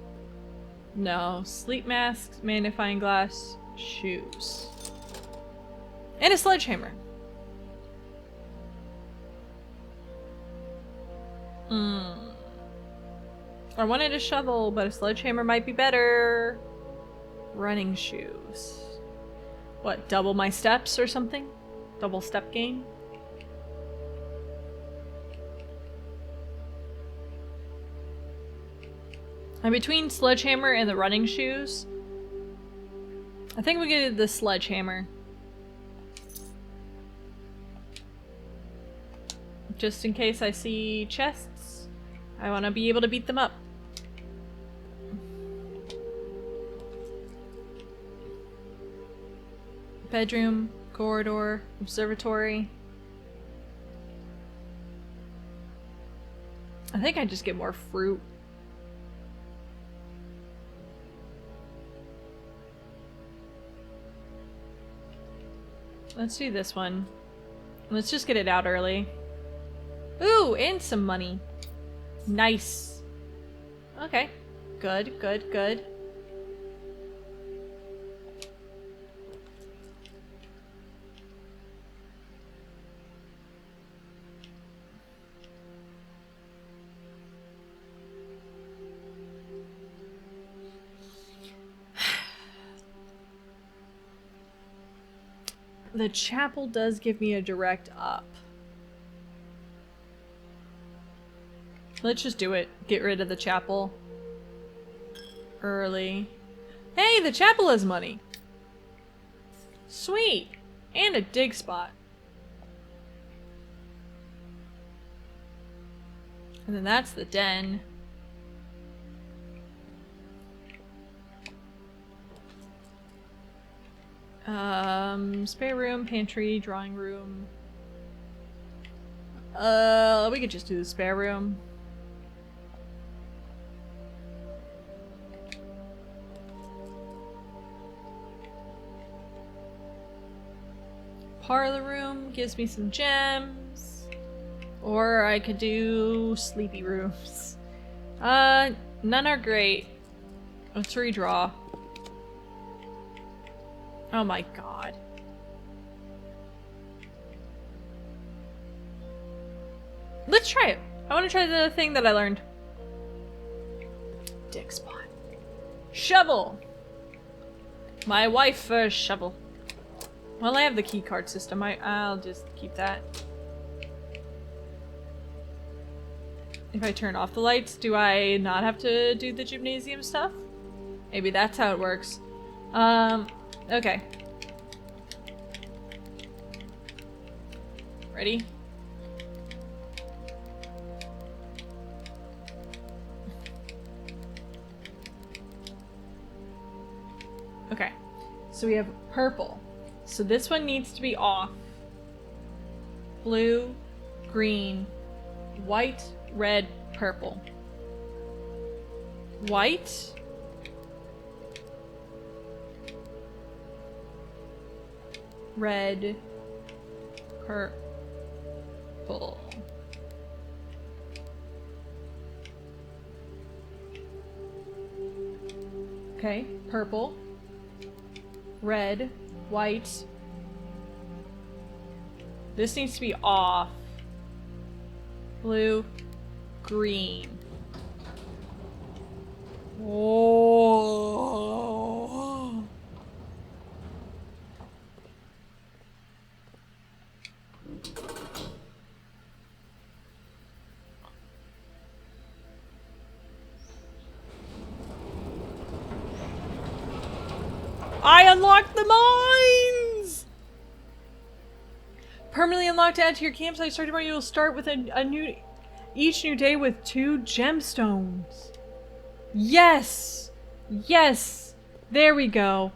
No. Sleep masks, magnifying glass, shoes. And a sledgehammer. I wanted a shovel, but a sledgehammer might be better. Running shoes. What, double my steps or something? Double step gain? I'm between sledgehammer and the running shoes. I think we get the sledgehammer. Just in case I see chests, I want to be able to beat them up. Bedroom, corridor, observatory. I think I just get more fruit. Let's do this one. Let's just get it out early. Ooh, and some money. Nice. Okay. Good, good, good. The chapel does give me a direct up. Let's just do it. Get rid of the chapel. Early. Hey, the chapel has money! Sweet! And a dig spot. And then that's the den. Spare room, pantry, drawing room. We could just do the spare room. Parlor room gives me some gems. Or I could do sleepy rooms. None are great. Let's redraw. Oh my god. Let's try it. I want to try the thing that I learned. dick spot. Shovel! My wife for a shovel. Well, I have the key card system. I'll just keep that. If I turn off the lights, do I not have to do the gymnasium stuff? Maybe that's how it works. Okay. Ready? Okay. So we have purple. So this one needs to be off. Blue, green, white, red, purple. White. Red. Purple. Okay, purple. Red. White. This needs to be off. Blue. Green. Oh. I unlocked the mines! Permanently unlocked to add to your campsite. Starting tomorrow, you will start with each new day with 2 gemstones. Yes! Yes! There we go.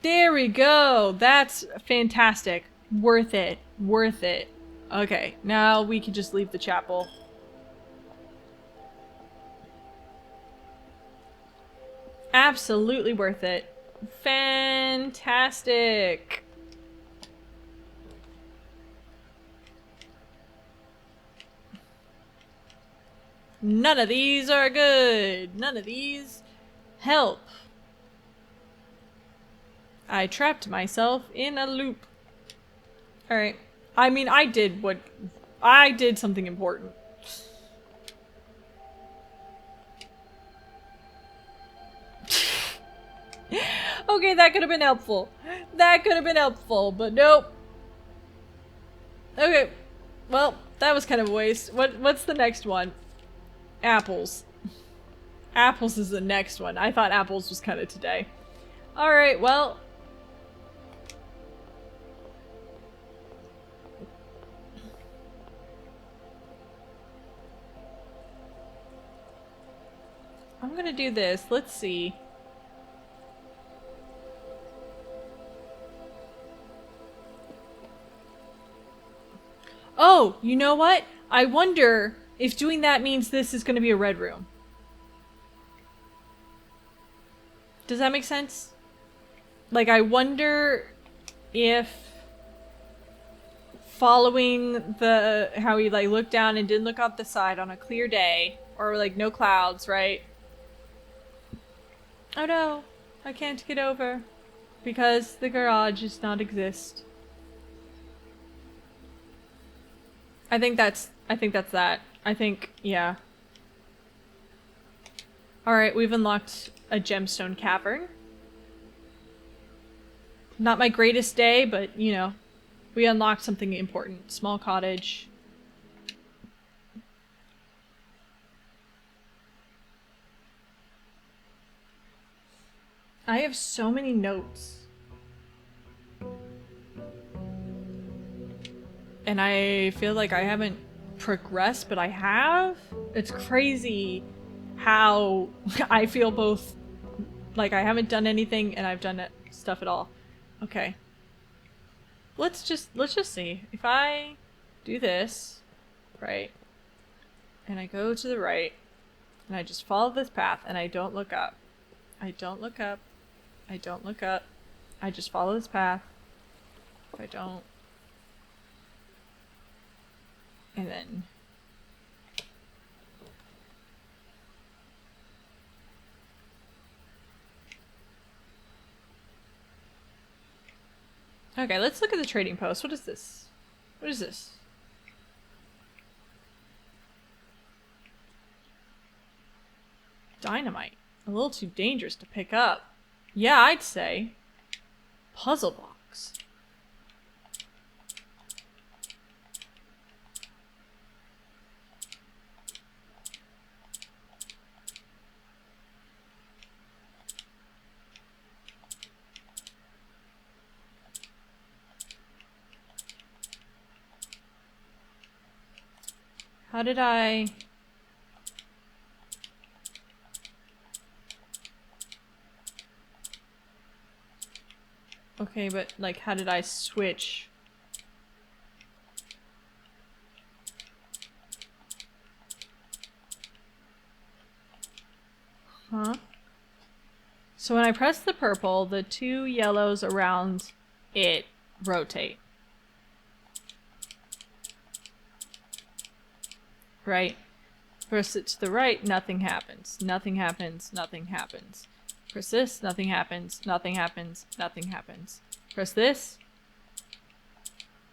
There we go. That's fantastic. Worth it. Worth it. Okay, now we can just leave the chapel. Absolutely worth it. Fantastic. None of these are good. None of these help. I trapped myself in a loop. Alright. I mean, I did something important. Okay, that could have been helpful. That could have been helpful, but nope. Okay. Well, that was kind of a waste. What's the next one? Apples. Apples is the next one. I thought apples was kind of today. Alright, well. I'm gonna do this. Let's see. Oh, you know what? I wonder if doing that means this is going to be a red room. Does that make sense? Like, I wonder if following how he like looked down and didn't look out the side on a clear day, or like no clouds, right? Oh no, I can't get over because the garage does not exist. I think that's that. I think, yeah. Alright, we've unlocked a gemstone cavern. Not my greatest day, but, you know, we unlocked something important. Small cottage. I have so many notes. And I feel like I haven't progressed, but I have. It's crazy how I feel both like I haven't done anything and I've done stuff at all. Okay. Let's just see. If I do this, right, and I go to the right, and I just follow this path, and I don't look up. I don't look up. I don't look up. I just follow this path. If I don't. And then. Okay, let's look at the trading post. What is this? What is this? Dynamite. A little too dangerous to pick up. Yeah, I'd say. Puzzle box. How did I... Okay, but, like, how did I switch? Huh? So when I press the purple, the two yellows around it rotate. Right? Press it to the right, nothing happens. Nothing happens, nothing happens. Press this, nothing happens, nothing happens, nothing happens. Press this,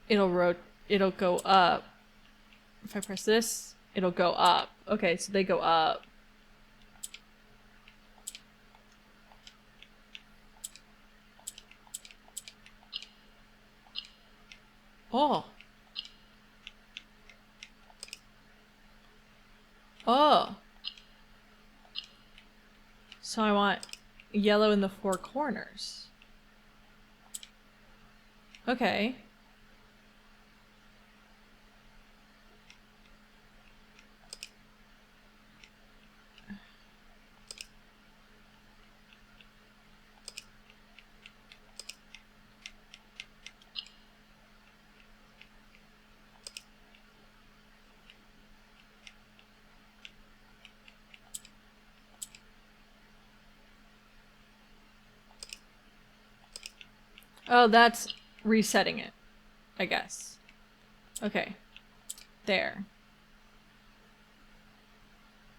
it'll go up. If I press this, it'll go up. Okay, so they go up. Oh. Oh. So I want yellow in the four corners. Okay. Oh, that's resetting it, I guess. Okay. There.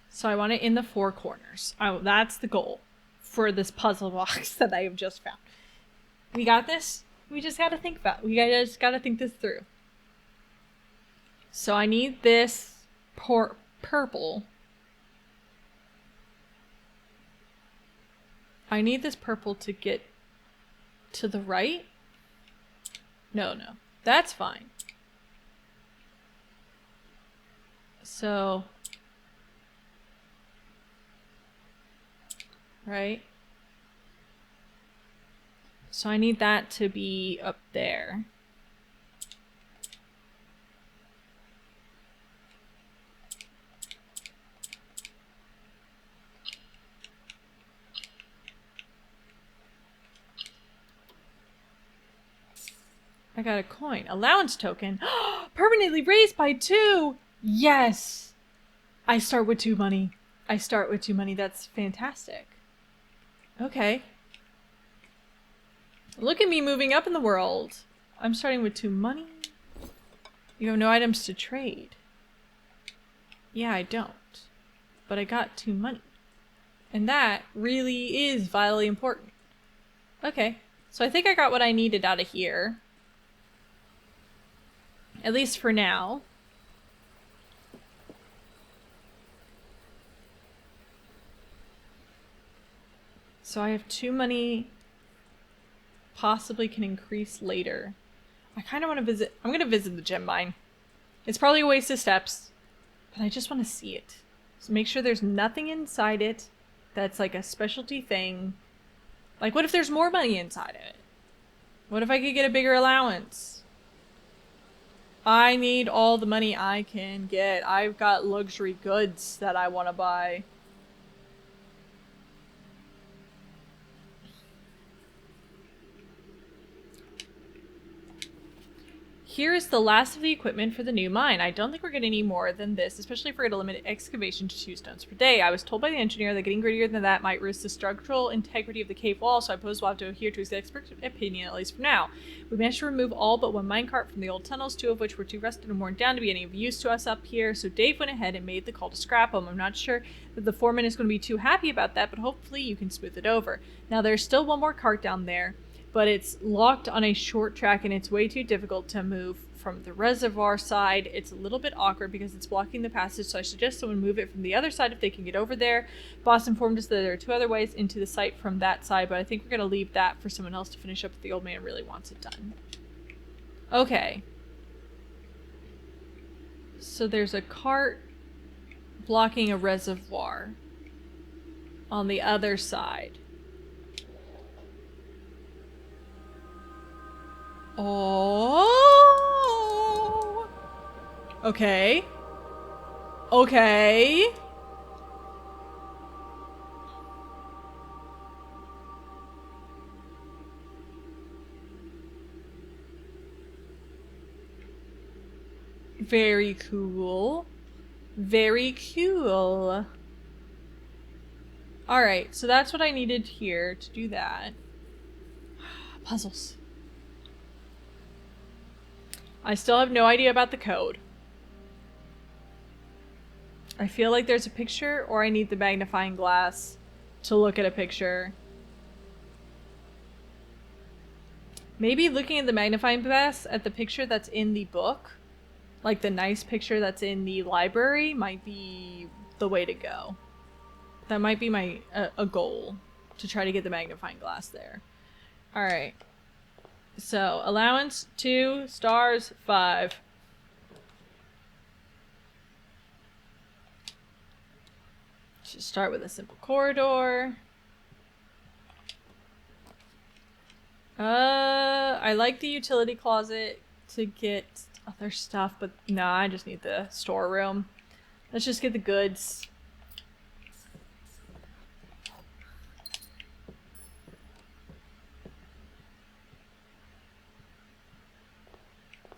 So I want it in the four corners. That's the goal for this puzzle box that I have just found. We got this? We just gotta think about it. We just gotta think this through. So I need this purple. I need this purple to get to the right? No. That's fine. So... Right? So I need that to be up there. I got a coin. Allowance token. Permanently raised by 2! Yes! I start with 2 money. That's fantastic. Okay. Look at me moving up in the world. I'm starting with 2 money. You have no items to trade. Yeah, I don't. But I got 2 money. And that really is vitally important. Okay. So I think I got what I needed out of here. At least for now. So I have 2 money. Possibly can increase later. I kind of want to visit... I'm going to visit the gem mine. It's probably a waste of steps. But I just want to see it. So make sure there's nothing inside it that's like a specialty thing. Like, what if there's more money inside it? What if I could get a bigger allowance? I need all the money I can get. I've got luxury goods that I want to buy. Here is the last of the equipment for the new mine. I don't think we're going to need more than this, especially if we're going to limit excavation to 2 stones per day. I was told by the engineer that getting grittier than that might risk the structural integrity of the cave wall, so I suppose we'll have to adhere to his expert opinion, at least for now. We managed to remove all but 1 minecart from the old tunnels, 2 of which were too rusted and worn down to be any of use to us up here, so Dave went ahead and made the call to scrap them. I'm not sure that the foreman is going to be too happy about that, but hopefully you can smooth it over. Now there's still 1 more cart down there. but it's locked on a short track and it's way too difficult to move from the reservoir side. It's a little bit awkward because it's blocking the passage, so I suggest someone move it from the other side if they can get over there. Boss informed us that there are 2 other ways into the site from that side, but I think we're going to leave that for someone else to finish up if the old man really wants it done. Okay. So there's a cart blocking a reservoir on the other side. Oh. Okay. Okay. Very cool. Very cool. Alright, so that's what I needed here to do that. Puzzles. I still have no idea about the code. I feel like there's a picture, or I need the magnifying glass to look at a picture. Maybe looking at the magnifying glass at the picture that's in the book, like the nice picture that's in the library, might be the way to go. That might be my a goal, to try to get the magnifying glass there. Alright. So, allowance 2 stars 5. Just start with a simple corridor. I like the utility closet to get other stuff, but nah, I just need the storeroom. Let's just get the goods.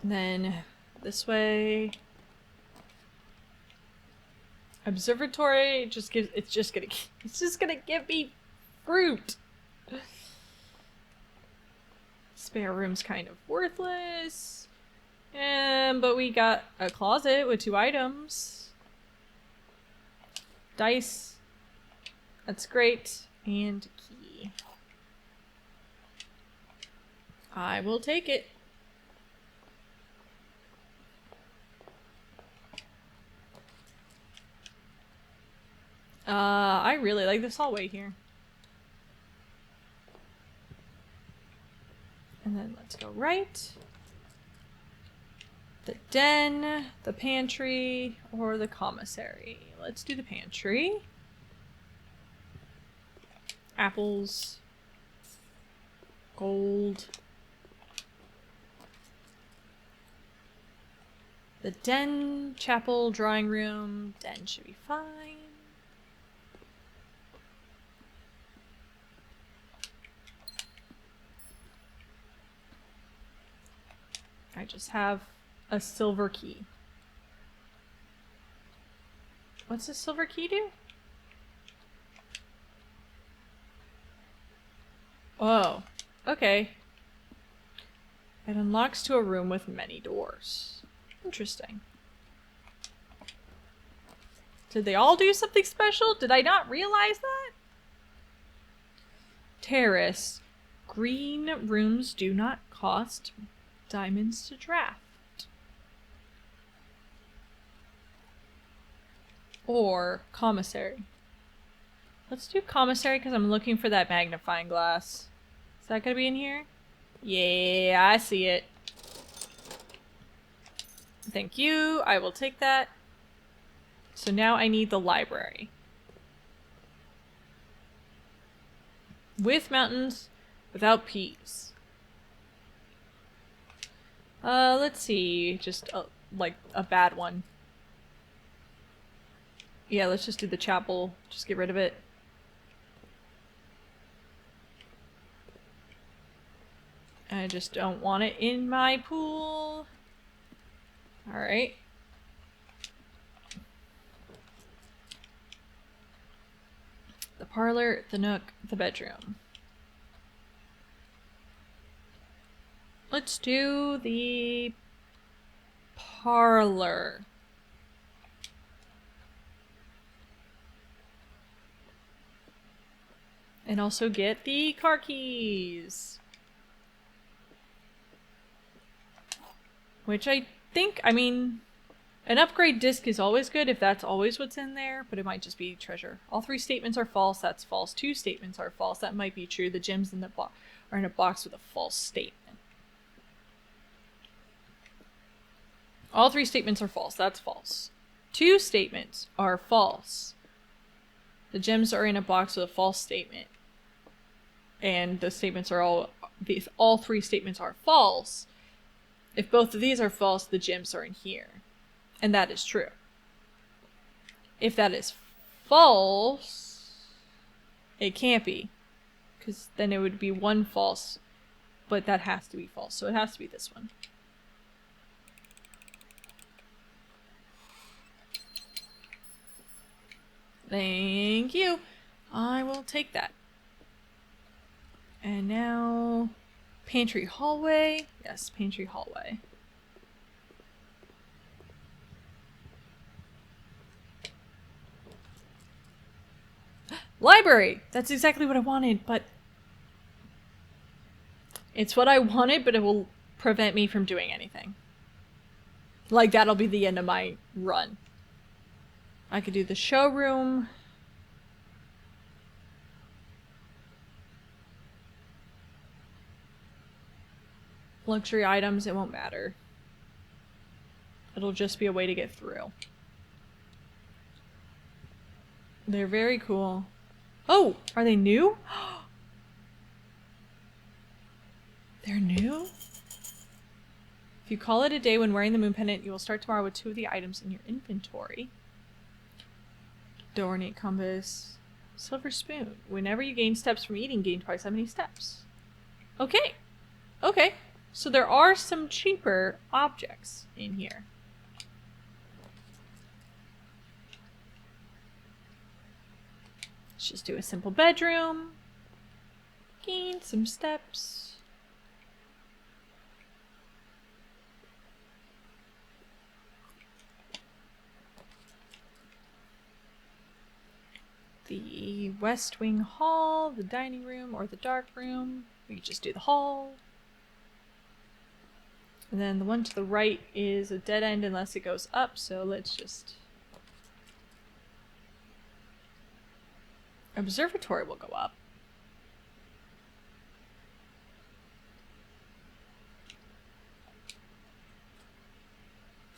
And then this way. Observatory just gives it's just gonna give me fruit. Spare room's kind of worthless. But we got a closet with 2 items. Dice. That's great. And key. I will take it. I really like this hallway here. And then let's go right. The den, the pantry, or the commissary. Let's do the pantry. Apples. Gold. The den, chapel, drawing room. Den should be fine. I just have a silver key. What's a silver key do? Oh, okay. It unlocks to a room with many doors. Interesting. Did they all do something special? Did I not realize that? Terrace. Green rooms do not cost diamonds to draft. Or commissary. Let's do commissary because I'm looking for that magnifying glass. Is that gonna be in here? Yeah, I see it. Thank you. I will take that. So now I need the library. With mountains, without peas. Let's see. Just, like, a bad one. Yeah, let's just do the chapel. Just get rid of it. I just don't want it in my pool. Alright. The parlor, the nook, the bedroom. Let's do the parlor. And also get the car keys. Which I think, I mean, an upgrade disc is always good if that's always what's in there, but it might just be treasure. All 3 statements are false, that's false. 2 statements are false, that might be true. The gems in the are in a box with a false statement. All 3 statements are false, that's false. 2 statements are false. The gems are in a box with a false statement. And the statements are all 3 statements are false. If both of these are false, the gems are in here. And that is true. If that is false, it can't be. Because then it would be 1 false. But that has to be false. So it has to be this one. Thank you. I will take that. And now... Pantry hallway. Yes, pantry hallway. Library! That's exactly what I wanted, but... It's what I wanted, but it will prevent me from doing anything. Like, that'll be the end of my run. I could do the showroom. Luxury items, it won't matter. It'll just be a way to get through. They're very cool. Oh! Are they new? They're new? If you call it a day when wearing the moon pendant, you will start tomorrow with 2 of the items in your inventory. Ornate compass. Silver spoon. Whenever you gain steps from eating, gain twice how many steps. Okay. Okay. So there are some cheaper objects in here. Let's just do a simple bedroom. Gain some steps. The West Wing Hall, the dining room, or the dark room. We could just do the hall. And then the one to the right is a dead end unless it goes up, so let's just... Observatory will go up.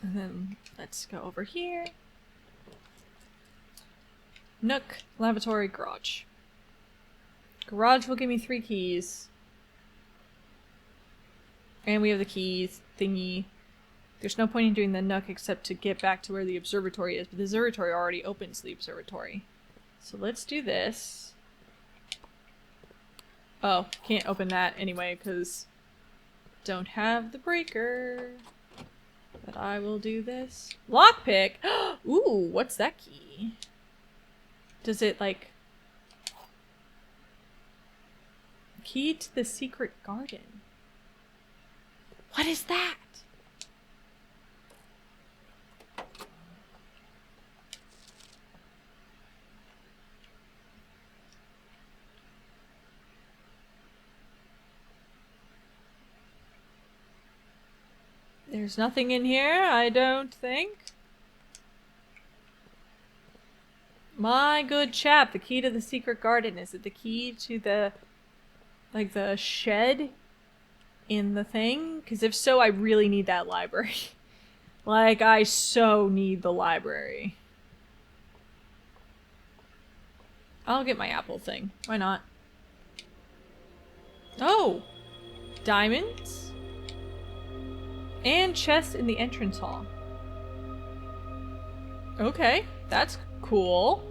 And then let's go over here. Nook, lavatory, garage. Garage will give me 3 keys. And we have the keys thingy. There's no point in doing the Nook except to get back to where the observatory is, but the observatory already opens the observatory. So let's do this. Oh, can't open that anyway because don't have the breaker. But I will do this. Lockpick! Ooh, what's that key? Does it like... Key to the secret garden. What is that? There's nothing in here, I don't think. My good chap, the key to the secret garden. Is it the key to the... like the shed in the thing? Because if so, I really need that library. Like, I so need the library. I'll get my apple thing. Why not? Oh! Diamonds? And chest in the entrance hall. Okay, that's cool.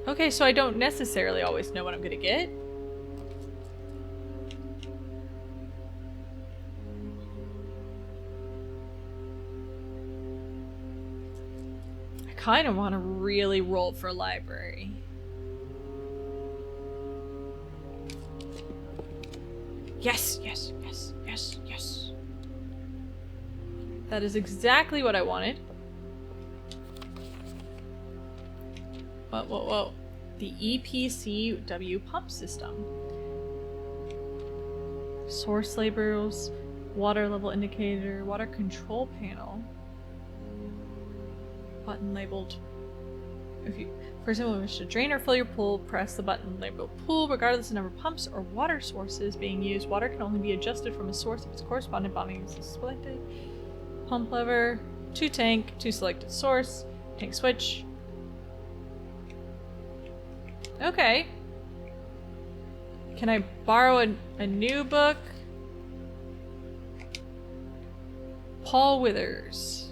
Okay, so I don't necessarily always know what I'm gonna get. I kind of want to really roll for a library. Yes, yes, yes, yes, yes. That is exactly what I wanted. Whoa, whoa, whoa. The EPCW pump system. Source labels. Water level indicator, water control panel. Button labeled. If you, for example, wish to drain or fill your pool, press the button labeled pool. Regardless of the number of pumps or water sources being used, water can only be adjusted from a source if its corresponding bonding is selected. Pump lever, to tank, to selected source, tank switch. Okay. Can I borrow a new book? Paul Withers.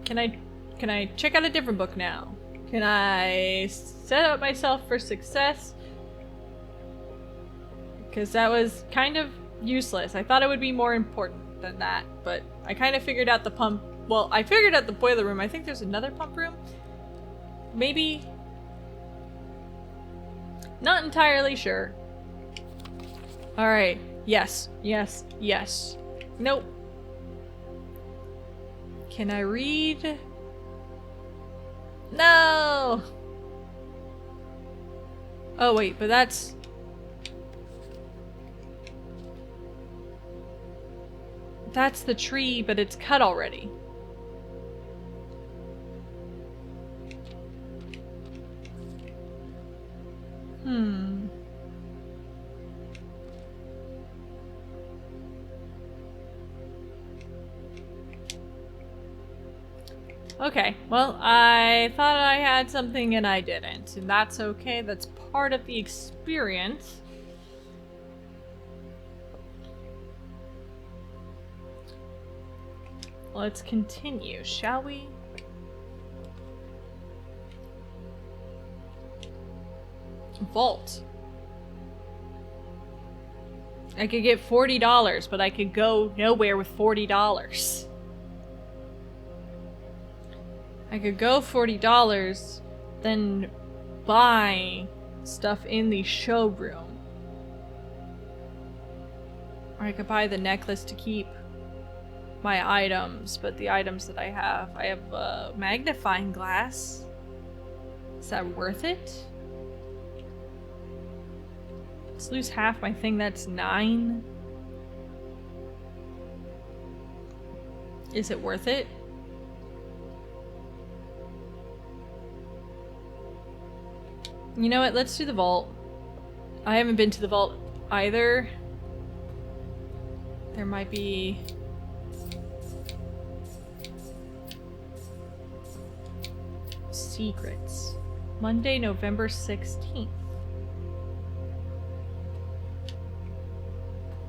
Can I check out a different book now? Can I set up myself for success? Because that was kind of useless. I thought it would be more important than that, but I kind of figured out the pump. Well, I figured out the boiler room. I think there's another pump room. Maybe? Not entirely sure. Alright. Yes. Yes. Yes. Nope. Can I read? No! Oh wait, but that's... That's the tree, but it's cut already. Okay, well, I thought I had something and I didn't, and that's okay. That's part of the experience. Let's continue, shall we? Vault. I could get $40, but I could go nowhere with $40. I could go $40, then buy stuff in the showroom. Or I could buy the necklace to keep my items, but the items that I have a magnifying glass. Is that worth it? Let's lose half my thing, that's 9. Is it worth it? You know what, let's do the vault. I haven't been to the vault either. There might be... secrets. Monday, November 16th.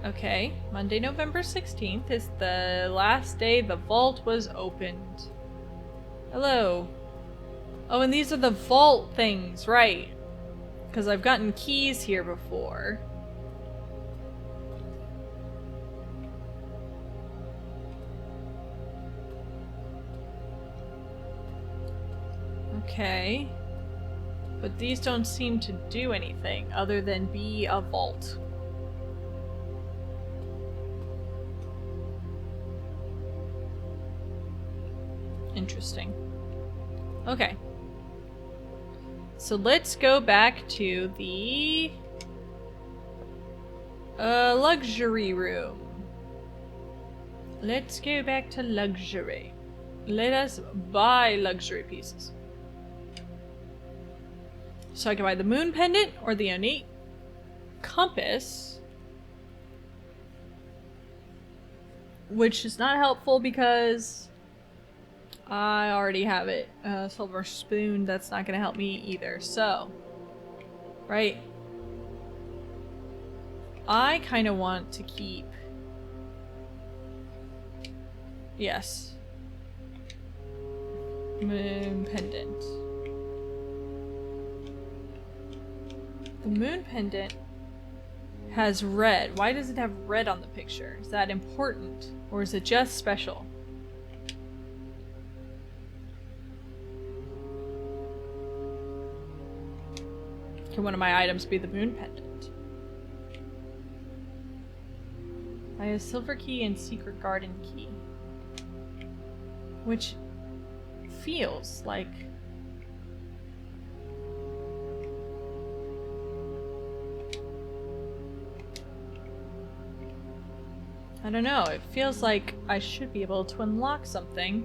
Okay, Monday, November 16th is the last day the vault was opened. Hello. Oh, and these are the vault things, right? Because I've gotten keys here before. Okay. But these don't seem to do anything other than be a vault. Interesting. Okay. So let's go back to the luxury room. Let's go back to luxury. Let us buy luxury pieces. So I can buy the moon pendant or the innate compass, which is not helpful because I already have it. Silver spoon, that's not gonna help me either. So, right. I kind of want to keep... Yes. Moon pendant. The moon pendant has red. Why does it have red on the picture? Is that important? Or is it just special? Can one of my items be the moon pendant? I have a silver key and secret garden key. Which feels like... I don't know, it feels like I should be able to unlock something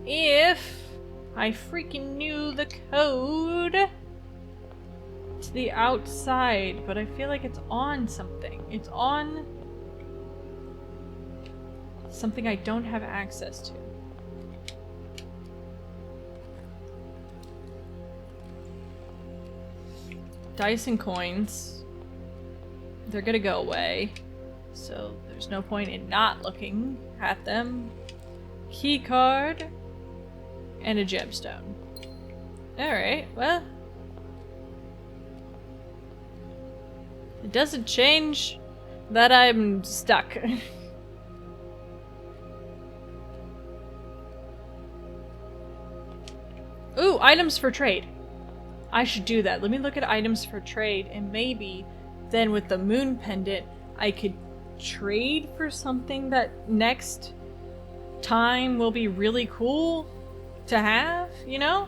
if I freaking knew the code to the outside, but I feel like it's on something. It's on something I don't have access to. Dice and coins. They're gonna go away, so there's no point in not looking at them. Key card and a gemstone. Alright, well, it doesn't change that I'm stuck. Ooh, items for trade. I should do that. Let me look at items for trade, and maybe then with the moon pendant, I could trade for something that next time will be really cool to have, you know?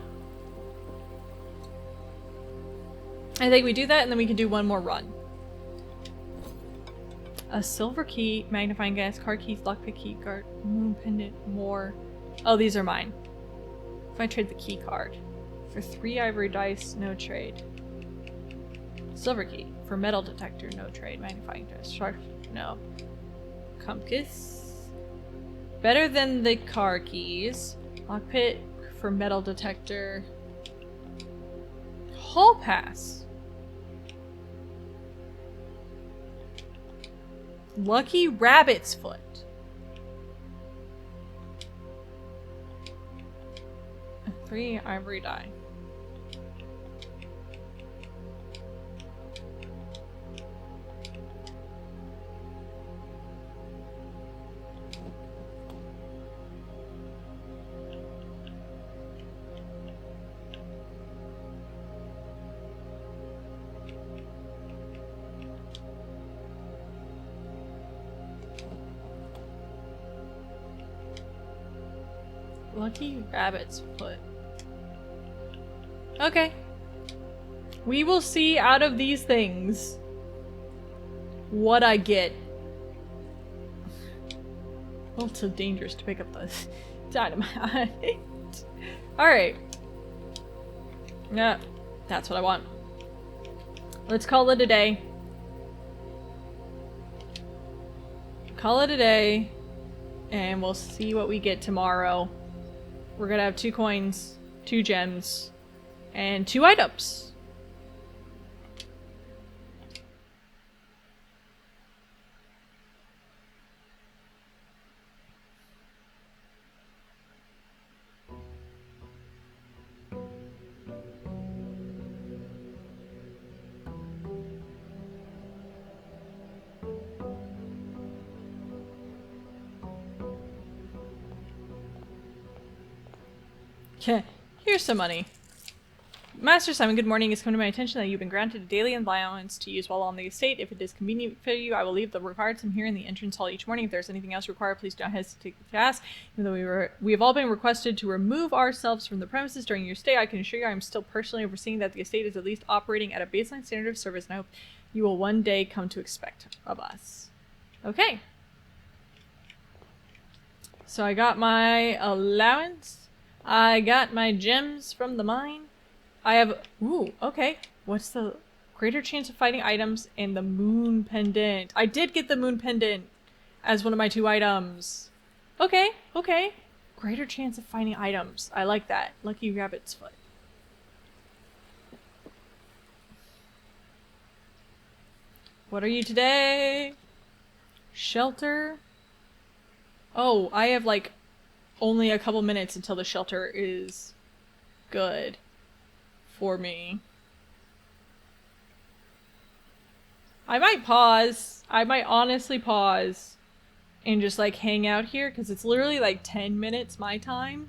I think we do that, and then we can do one more run. A silver key, magnifying glass, card keys, lockpick key card, moon pendant, more. Oh, these are mine. If I trade the key card for 3 ivory dice, no trade. Silver key for metal detector, no trade. Magnifying glass, sharp, no. Compass. Better than the car keys. Lockpick for metal detector. Hall pass. Lucky rabbit's foot. A 3 ivory die. Lucky rabbit's foot. Okay. We will see out of these things what I get. A little too dangerous to pick up the dynamite. Alright. Yeah, that's what I want. Let's call it a day. Call it a day. And we'll see what we get tomorrow. We're gonna have 2 coins, 2 gems, and 2 items. Here's some money. Master Simon, good morning. It's come to my attention that you've been granted a daily allowance to use while on the estate. If it is convenient for you, I will leave the required sum here in the entrance hall each morning. If there's anything else required, please don't hesitate to ask. Even though we have all been requested to remove ourselves from the premises during your stay, I can assure you I am still personally overseeing that the estate is at least operating at a baseline standard of service, and I hope you will one day come to expect of us. Okay. So I got my allowance. I got my gems from the mine. I have... Ooh, okay. What's the... Greater chance of finding items and the moon pendant. I did get the moon pendant as one of my 2 items. Okay, okay. Greater chance of finding items. I like that. Lucky rabbit's foot. What are you today? Shelter. Oh, I have like only a couple minutes until the shelter is good for me. I might pause. I might honestly pause and just like hang out here because it's literally like 10 minutes my time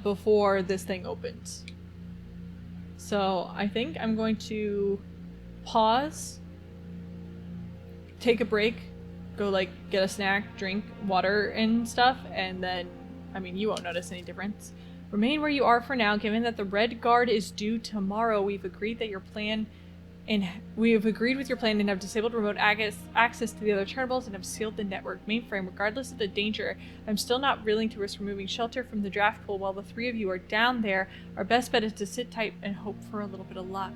before this thing opens. So I think I'm going to pause, take a break, go like get a snack, drink water and stuff, and then, I mean, you won't notice any difference. Remain where you are for now. Given that the Red Guard is due tomorrow, we've agreed that your plan And we have agreed with your plan and have disabled remote access to the other turnables and have sealed the network mainframe. Regardless of the danger, I'm still not willing to risk removing shelter from the draft pool while the three of you are down there. Our best bet is to sit tight and hope for a little bit of luck.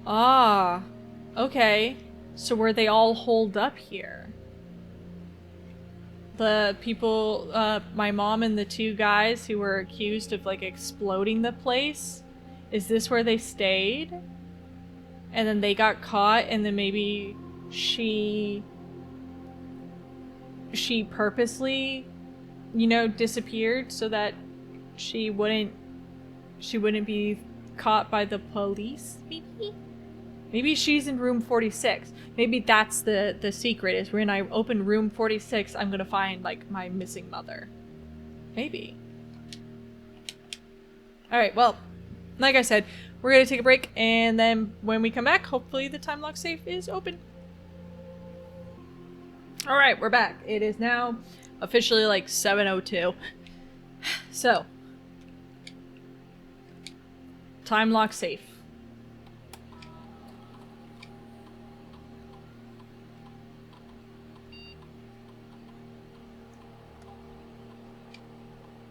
Ah, okay. So were they all holed up here? The people, my mom and the two guys who were accused of, like, exploding the place? Is this where they stayed? And then they got caught, and then maybe she purposely, you know, disappeared so that she wouldn't be caught by the police, maybe? Maybe she's in room 46. Maybe that's the secret, is when I open room 46, I'm gonna find, like, my missing mother. Maybe. Alright, well, like I said, we're gonna take a break, and then when we come back, hopefully the time lock safe is open. Alright, we're back. It is now officially like 7:02. So, time lock safe.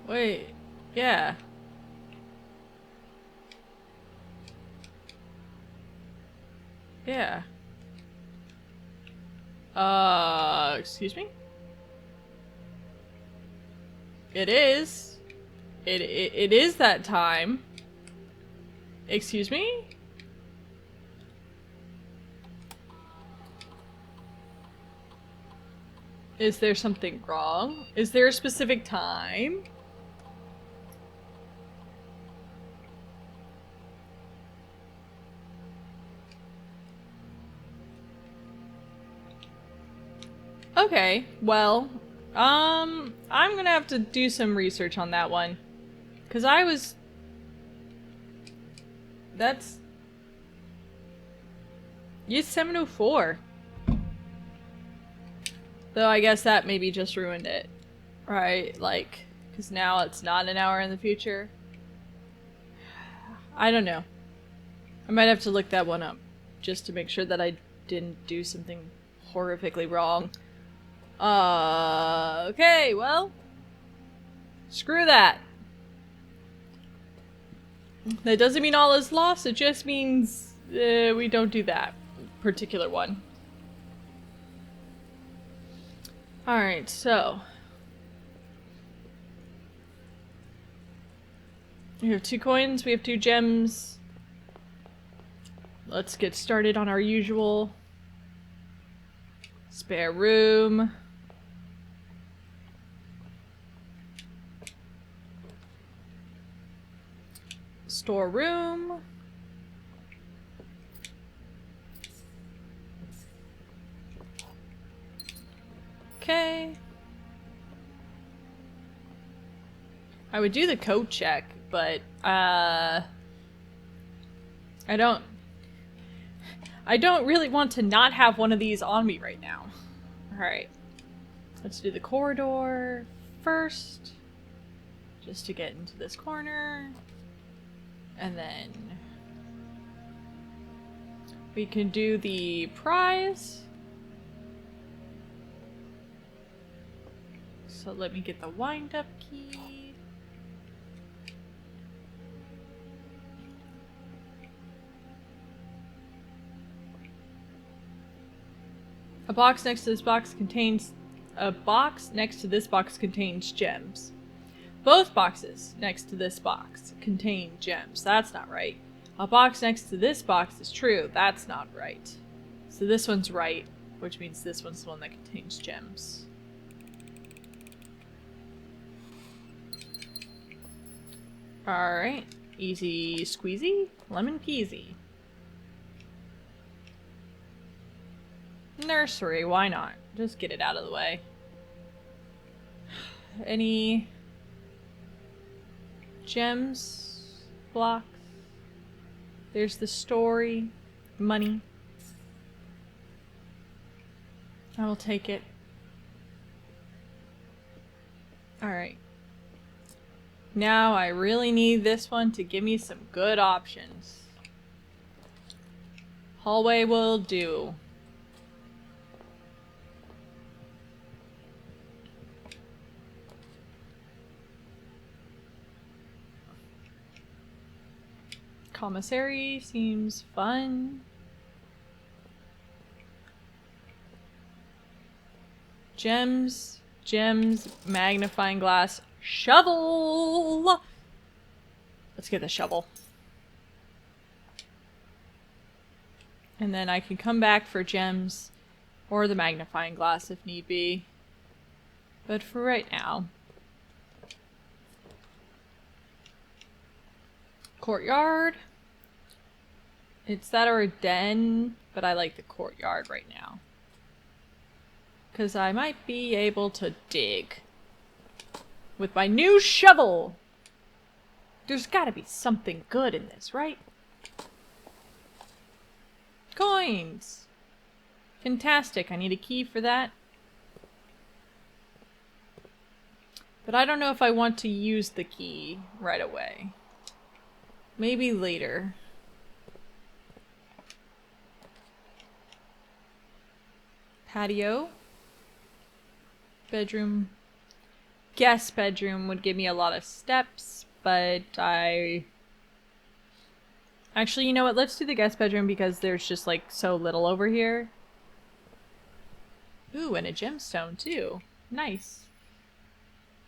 Wait, yeah. Yeah. Excuse me? It is. It is that time. Excuse me? Is there something wrong? Is there a specific time? Okay, well, I'm gonna have to do some research on that one. 'Cause that's... It's 7:04. Though I guess that maybe just ruined it. Right, like, 'cause now it's not an hour in the future. I don't know. I might have to look that one up, just to make sure that I didn't do something horrifically wrong. Okay, well, screw that. That doesn't mean all is lost, it just means we don't do that particular one. Alright, so. We have 2 coins, we have 2 gems. Let's get started on our usual. Spare room. Storeroom. Okay. I would do the code check, but I don't really want to not have one of these on me right now. Alright. Let's do the corridor first. Just to get into this corner. And then we can do the prize. So let me get the wind-up key. A box next to this box contains gems. Both boxes next to this box contain gems. That's not right. A box next to this box is true. That's not right. So this one's right, which means this one's the one that contains gems. Alright. Easy squeezy. Lemon peasy. Nursery, why not? Just get it out of the way. Any gems? Blocks? There's the story. Money. I will take it. Alright. Now I really need this one to give me some good options. Hallway will do. Commissary seems fun. Gems, gems, magnifying glass, shovel! Let's get the shovel. And then I can come back for gems or the magnifying glass if need be. But for right now. Courtyard. It's that or a den, but I like the courtyard right now. Because I might be able to dig with my new shovel. There's gotta be something good in this, right? Coins! Fantastic, I need a key for that. But I don't know if I want to use the key right away. Maybe later. Patio. Bedroom. Guest bedroom would give me a lot of steps, but Actually, you know what? Let's do the guest bedroom because there's just like so little over here. Ooh, and a gemstone too. Nice.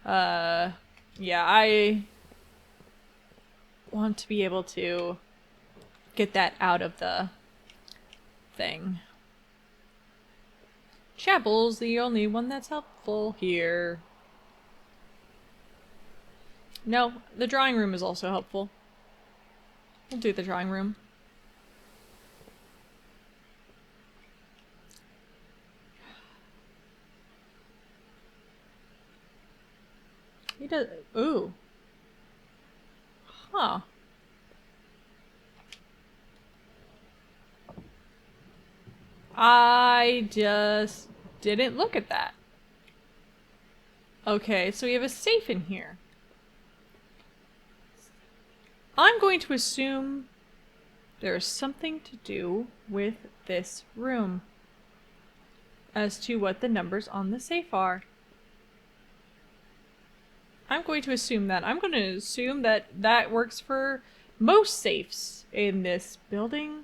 Yeah, I want to be able to get that out of the thing. Chapel's the only one that's helpful here. No, the drawing room is also helpful. We'll do the drawing room. He does. Ooh. Huh. I just didn't look at that. Okay, so we have a safe in here. I'm going to assume there's something to do with this room as to what the numbers on the safe are. I'm going to assume that. I'm going to assume that that works for most safes in this building.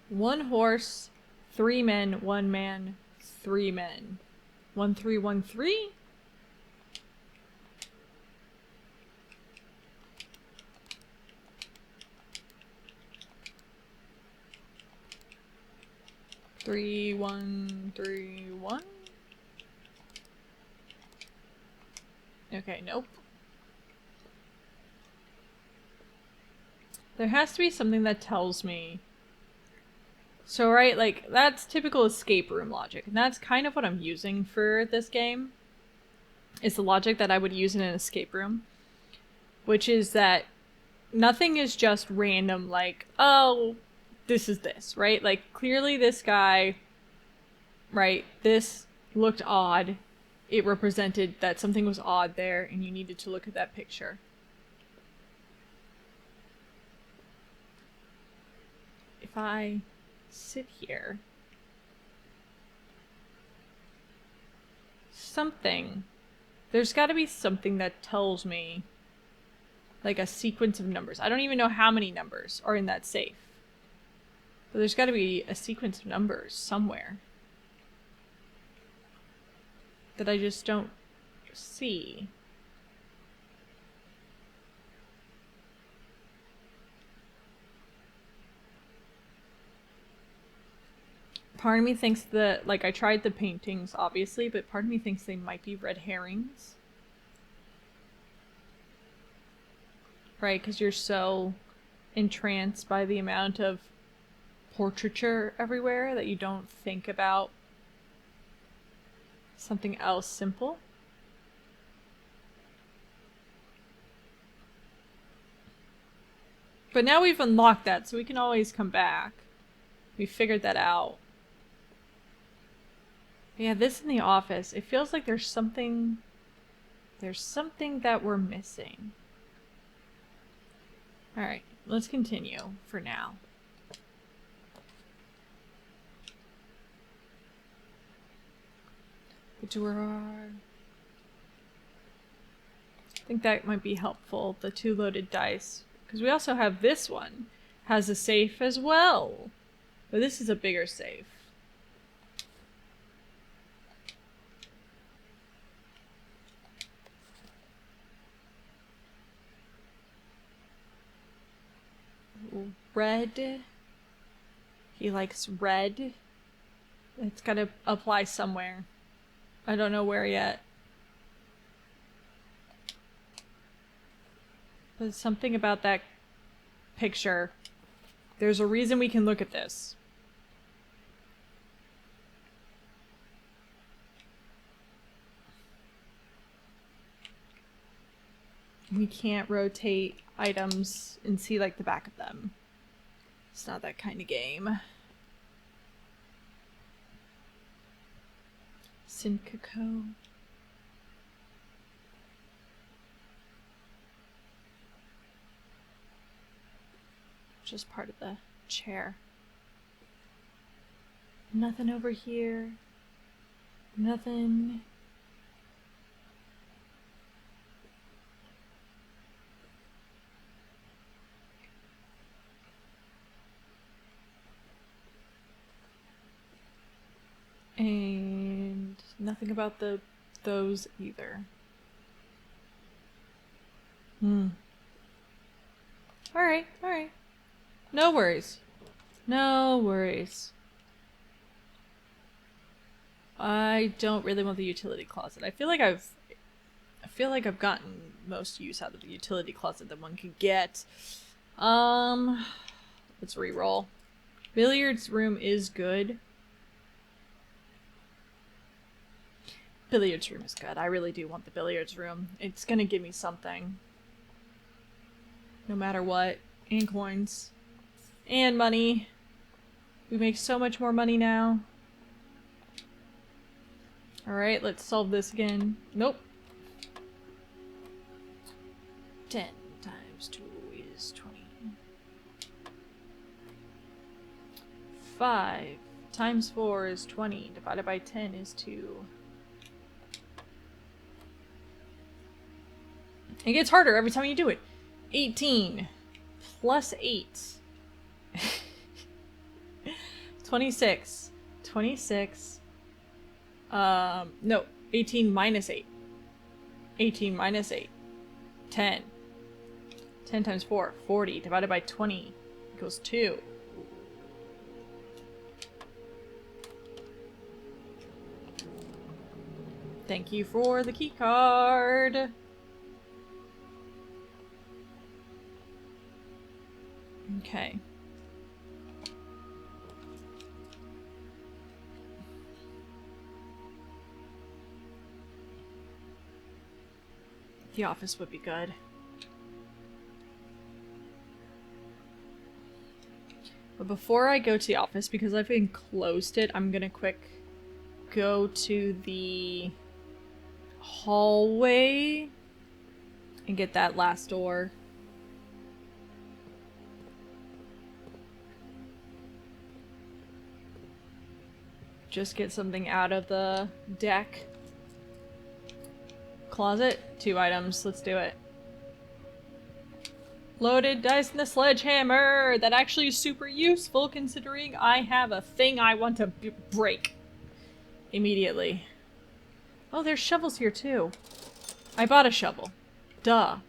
One horse, 3 men, 1 man, 3 men. 1313? Three, 1, 3, 1. Okay, nope. There has to be something that tells me. So, right, like, that's typical escape room logic, and that's kind of what I'm using for this game. It's the logic that I would use in an escape room. Which is that nothing is just random, like, oh, this is this, right? Like, clearly this guy, right, this looked odd. It represented that something was odd there, and you needed to look at that picture. If I sit here, something, there's got to be something that tells me, like, a sequence of numbers. I don't even know how many numbers are in that safe, but there's got to be a sequence of numbers somewhere that I just don't see. Part of me thinks that, like, I tried the paintings, obviously, but part of me thinks they might be red herrings. Right, because you're so entranced by the amount of portraiture everywhere that you don't think about something else simple. But now we've unlocked that, so we can always come back. We figured that out. Yeah, this in the office. It feels like there's something that we're missing. Alright, let's continue for now. The drawer. I think that might be helpful, the 2 loaded dice. Because we also have this one. Has a safe as well. But this is a bigger safe. Red. He likes red. It's gotta apply somewhere. I don't know where yet. There's something about that picture. There's a reason we can look at this. We can't rotate items and see like the back of them. It's not that kind of game. Syncoco. Just part of the chair. Nothing over here. Nothing. And nothing about those either. Alright, alright. No worries. No worries. I don't really want the utility closet. I feel like I've gotten most use out of the utility closet that one could get. Let's re-roll. Billiards room is good. Billiards room is good. I really do want the billiards room. It's gonna give me something. No matter what. And coins. And money. We make so much more money now. Alright, let's solve this again. Nope. 10 times 2 is 20. 5 times 4 is 20. Divided by 10 is 2. It gets harder every time you do it. 18 plus 8. 26. 26. No. 18 minus 8. 18 minus 8. 10. 10 times 4. 40. Divided by 20 equals 2. Thank you for the key card. Okay. The office would be good. But before I go to the office, because I've enclosed it, I'm gonna quick go to the hallway and get that last door. Just get something out of the deck. Closet. 2 items. Let's do it. Loaded dice and the sledgehammer! That actually is super useful considering I have a thing I want to break. Immediately. Oh, there's shovels here too. I bought a shovel. Duh.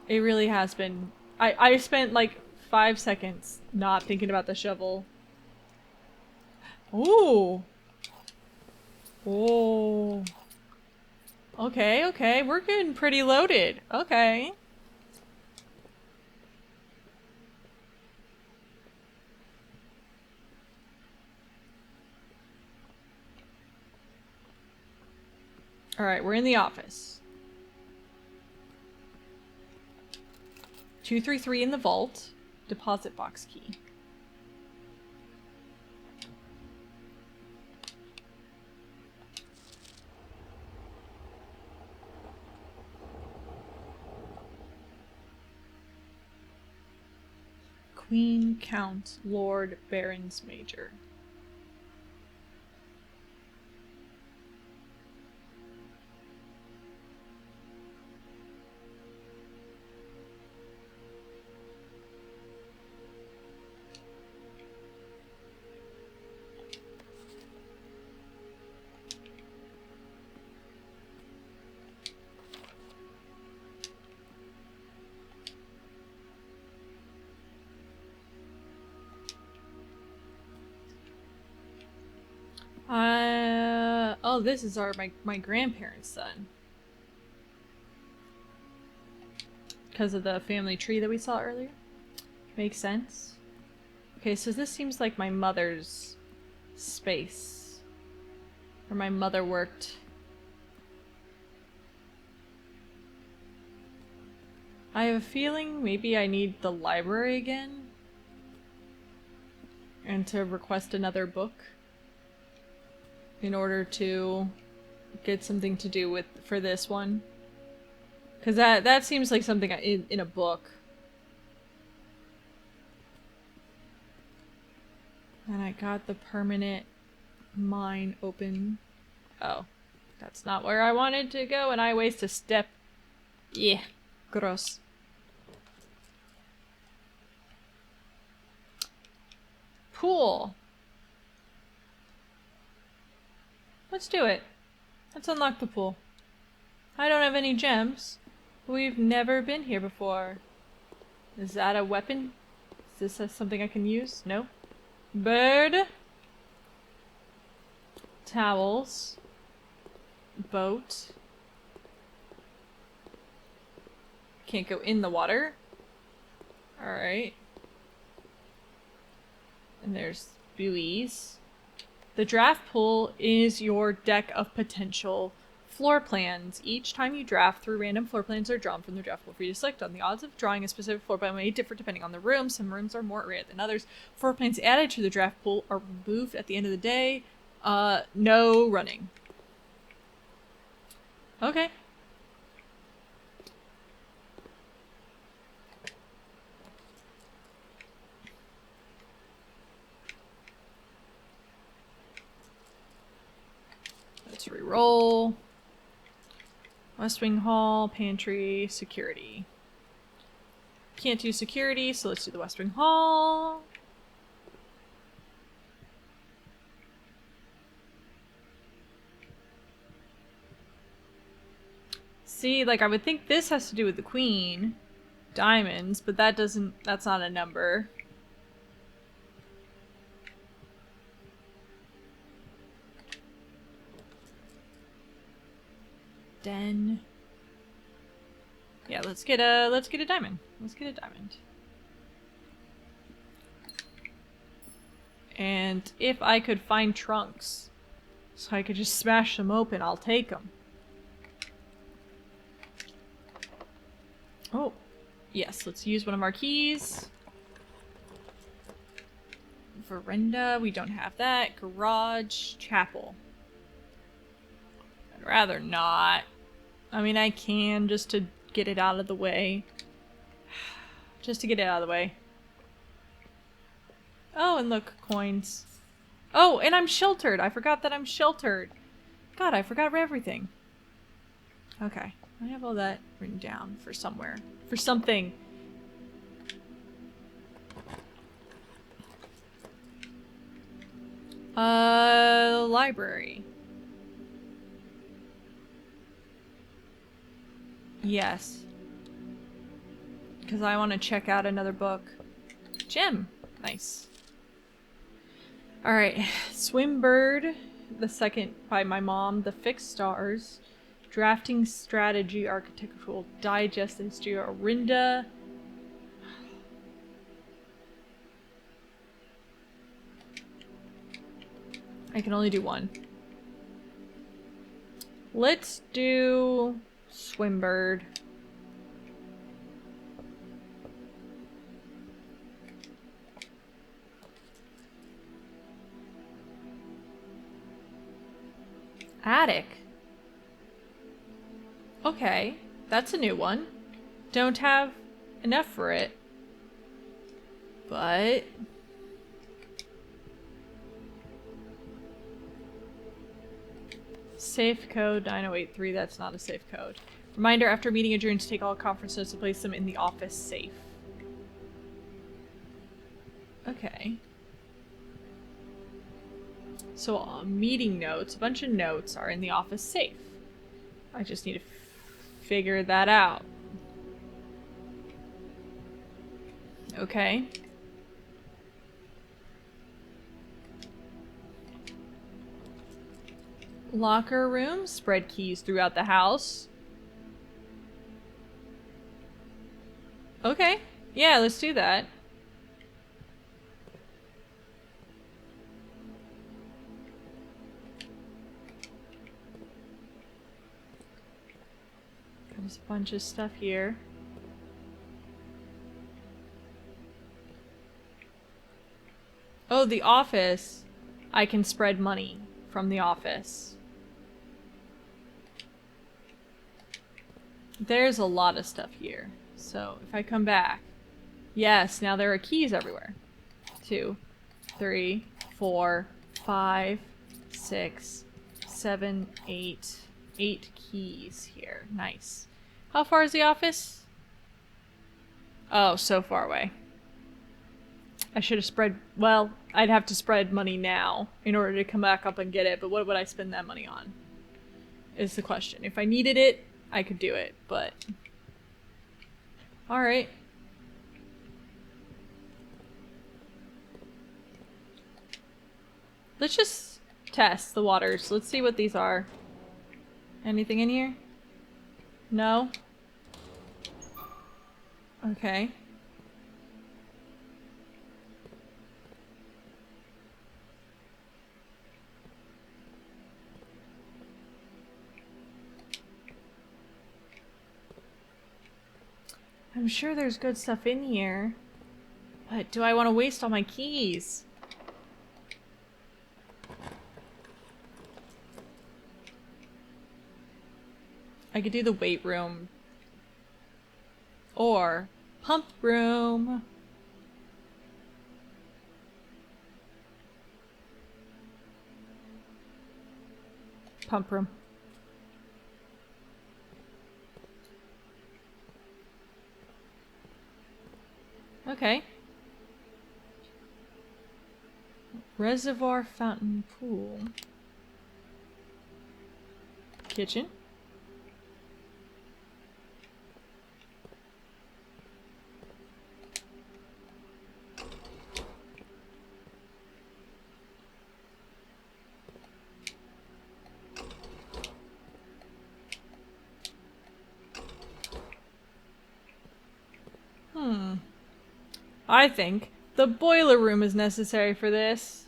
It really has been... I spent like 5 seconds not thinking about the shovel. Ooh. Oh. Okay, okay. We're getting pretty loaded. Okay. Alright, we're in the office. 233 in the vault. Deposit box key. Queen, Count, Lord, Barons, Major. Oh, this is my grandparents' son. Because of the family tree that we saw earlier. Makes sense. Okay, so this seems like my mother's space. Where my mother worked. I have a feeling maybe I need the library again. And to request another book. In order to get something to do with for this one. Because that seems like something in a book. And I got the permanent mine open. Oh. That's not where I wanted to go and I waste a step. Yeah. Gross. Pool. Let's do it. Let's unlock the pool. I don't have any gems. We've never been here before. Is that a weapon? Is this something I can use? No. Bird. Towels. Boat. Can't go in the water. Alright. And there's buoys. The draft pool is your deck of potential floor plans. Each time you draft, 3 random floor plans are drawn from the draft pool for you to select on. The odds of drawing a specific floor plan may differ depending on the room. Some rooms are more rare than others. Floor plans added to the draft pool are removed at the end of the day. No running. Okay. Let's reroll. West Wing Hall, pantry, security. Can't do security, so let's do the West Wing Hall. See, like, I would think this has to do with the queen. Diamonds, but that's not a number. Den. Yeah, let's get a diamond. Let's get a diamond. And if I could find trunks, so I could just smash them open, I'll take them. Oh, yes, let's use one of our keys. Veranda, we don't have that. Garage, chapel. I'd rather not. I mean, I can just to get it out of the way. Just to get it out of the way. Oh, and look, coins. Oh, and I'm sheltered. I forgot that I'm sheltered. God, I forgot everything. Okay. I have all that written down for somewhere. For something. Library. Yes. Because I want to check out another book. Gem. Nice. Alright. Swimbird. The second by my mom. The Fixed Stars. Drafting Strategy, Architectural Digest, and Orinda. I can only do one. Let's do Swimbird. Attic. Okay, that's a new one. Don't have enough for it. But safe code 9083, that's not a safe code. Reminder, after meeting adjourned, to take all conference notes and place them in the office safe. Okay. So meeting notes, a bunch of notes are in the office safe. I just need to figure that out. Okay. Locker room, spread keys throughout the house. Okay. Yeah, let's do that. There's a bunch of stuff here. Oh, the office. I can spread money from the office. There's a lot of stuff here. So if I come back, yes, now there are keys everywhere. 2, 3, 4, 5, 6, 7, 8. 8 keys here. Nice. How far is the office? Oh, so far away. I should have spread... Well, I'd have to spread money now in order to come back up and get it, but what would I spend that money on? Is the question. If I needed it, I could do it, but... Alright. Let's just test the waters. Let's see what these are. Anything in here? No? Okay. I'm sure there's good stuff in here. But do I want to waste all my keys? I could do the weight room. Or pump room. Pump room. Okay. Reservoir, fountain, pool. Kitchen. I think the boiler room is necessary for this.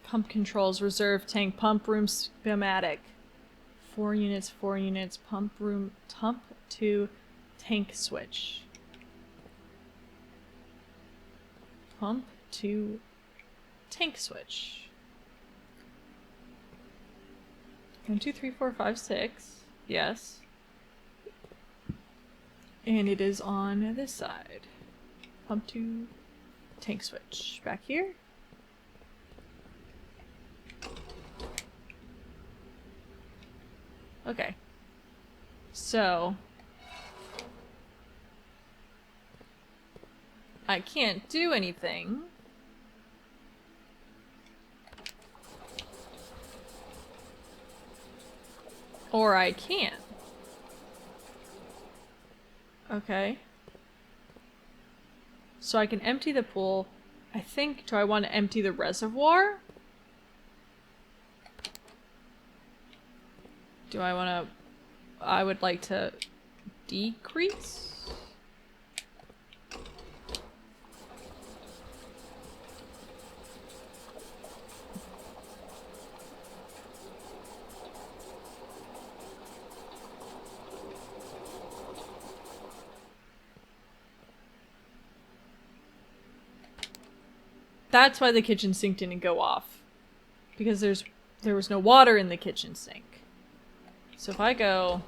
Pump controls, reserve tank, pump room schematic. 4 units, 4 units, pump room, pump to tank switch. Pump to tank switch. 1, 2, 3, 4, 5, 6. Yes. And it is on this side. Pump to tank switch. Back here. Okay. So I can't do anything. Or I can. Okay. So I can empty the pool. I think, do I want to empty the reservoir? Do I want to... I would like to decrease? That's why the kitchen sink didn't go off. Because there's there was no water in the kitchen sink. So if I go...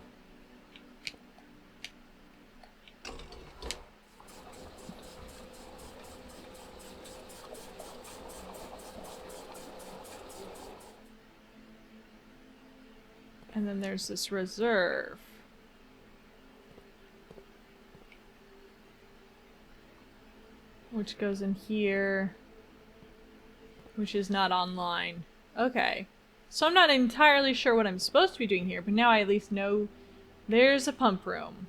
And then there's this reserve. Which goes in here. Which is not online. Okay. So I'm not entirely sure what I'm supposed to be doing here, but now I at least know there's a pump room.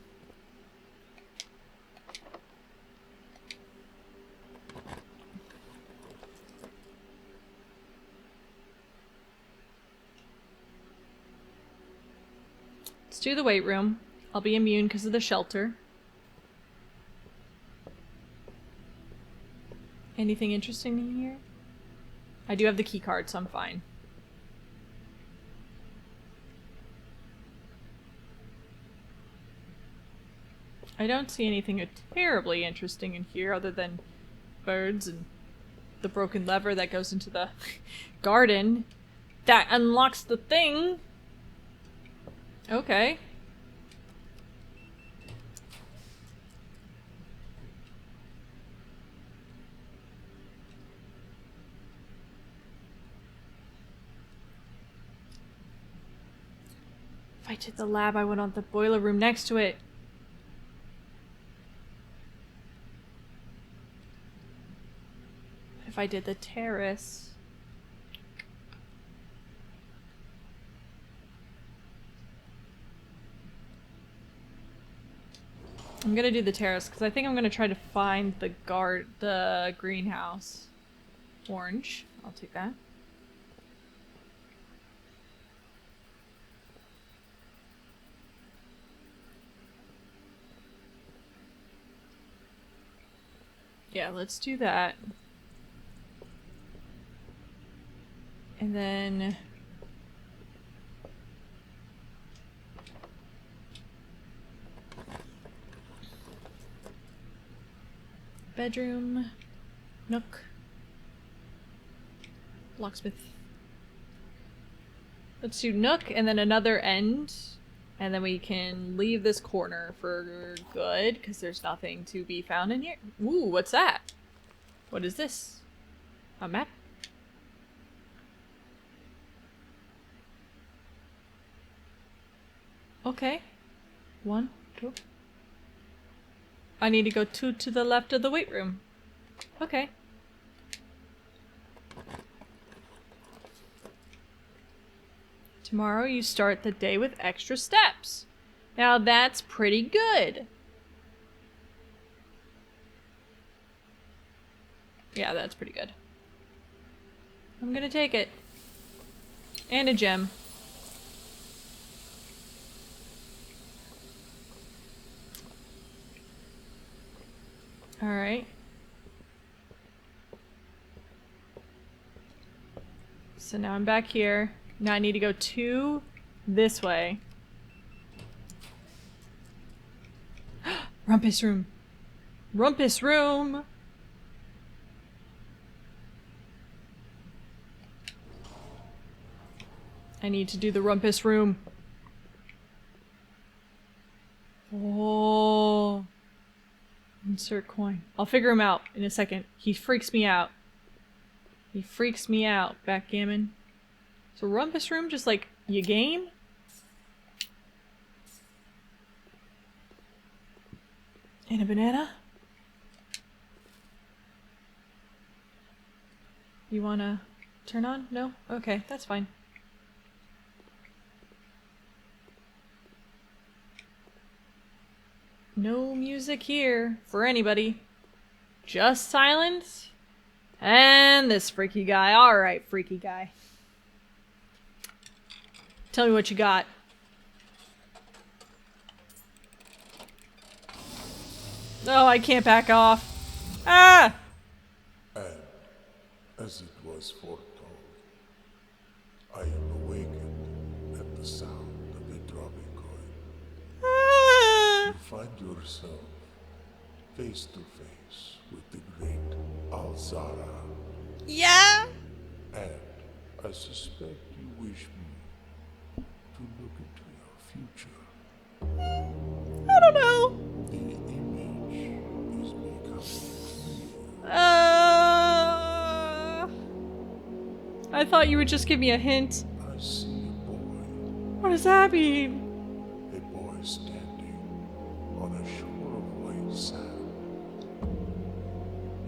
Let's do the weight room. I'll be immune because of the shelter. Anything interesting in here? I do have the key card, so I'm fine. I don't see anything terribly interesting in here other than birds and the broken lever that goes into the garden. That unlocks the thing! Okay. If I did the lab, I would want the boiler room next to it. If I did the terrace... I'm gonna do the terrace because I think I'm gonna try to find the greenhouse. Orange. I'll take that. Yeah, let's do that. And then... bedroom, nook, locksmith. Let's do nook and then another end, and then we can leave this corner for good because there's nothing to be found in here. Ooh, what's that? What is this? A map? Okay. 1, 2. I need to go 2 to the left of the weight room. Okay. Tomorrow you start the day with extra steps. Now that's pretty good. Yeah, that's pretty good. I'm gonna take it. And a gem. Alright. So now I'm back here. Now I need to go 2 this way. Rumpus room. Rumpus room! I need to do the rumpus room. Oh. Insert coin. I'll figure him out in a second. He freaks me out. He freaks me out, backgammon. So rumpus room, just like, you game? And a banana? You wanna turn on? No? Okay, that's fine. No music here for anybody. Just silence. And this freaky guy. Alright, freaky guy. Tell me what you got. Oh, I can't back off. Ah! And, as it was foretold, I am awakened at the sound of the dropping coin. Ah! You find yourself face to face with the great Alzara. Yeah? And I suspect you wish me to look into your future. I don't know. The image is becoming clear. I thought you would just give me a hint. I see a boy. What does that mean? A boy standing on a shore of white sand.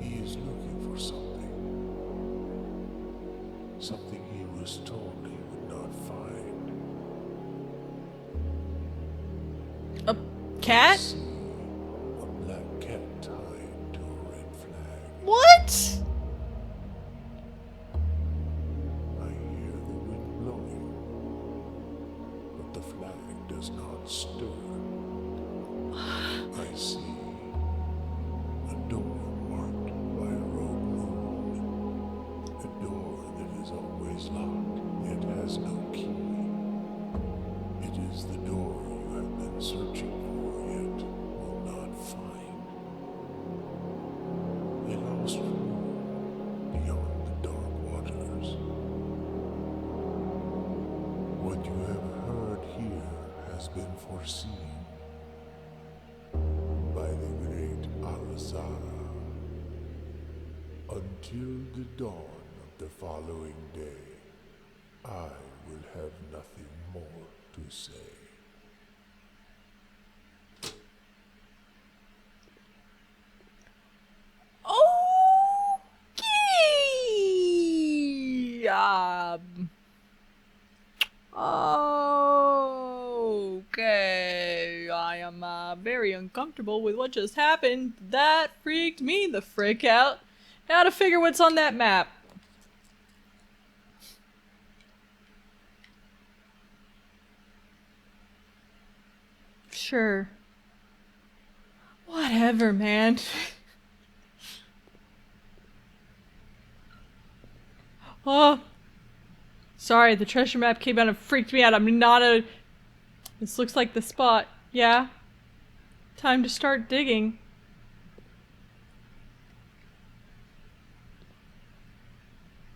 He is looking for something. Something he was told he would not find. A cat? I see a black cat tied to a red flag. What? I hear the wind blowing, but the flag does not stir. I see a door marked by a rogue moon. A door that is always locked, yet has no key. It is the door you have been searching for, yet will not find. A lost room beyond the dark waters. What you have heard here has been foreseen by the great Alzara. Until the dawn of the following day, I will have nothing more to say. Okay. Okay. I am very uncomfortable with what just happened. That freaked me the frick out. Now to figure what's on that map. Sure. Whatever, man. Oh. Sorry, the treasure map came out and freaked me out. I'm not a... This looks like the spot. Yeah. Time to start digging.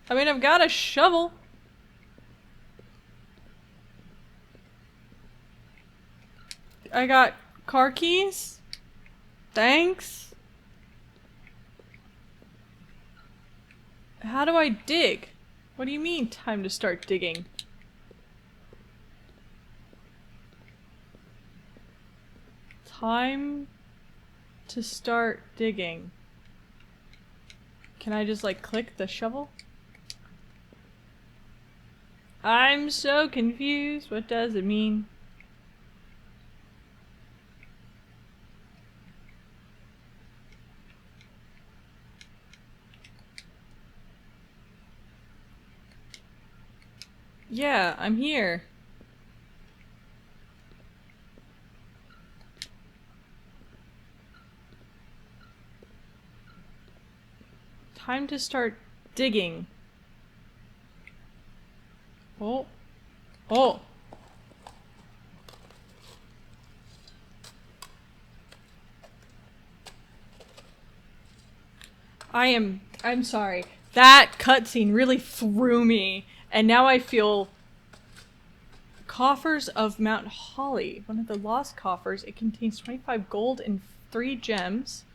I mean, I've got a shovel. I got car keys. Thanks. How do I dig? What do you mean, time to start digging? Time to start digging. Can I just, like, click the shovel? I'm so confused. What does it mean? Yeah, I'm here. Time to start digging. Oh. Oh. I'm sorry. That cutscene really threw me. And now I feel... Coffers of Mount Holly. One of the lost coffers. It contains 25 gold and 3 gems.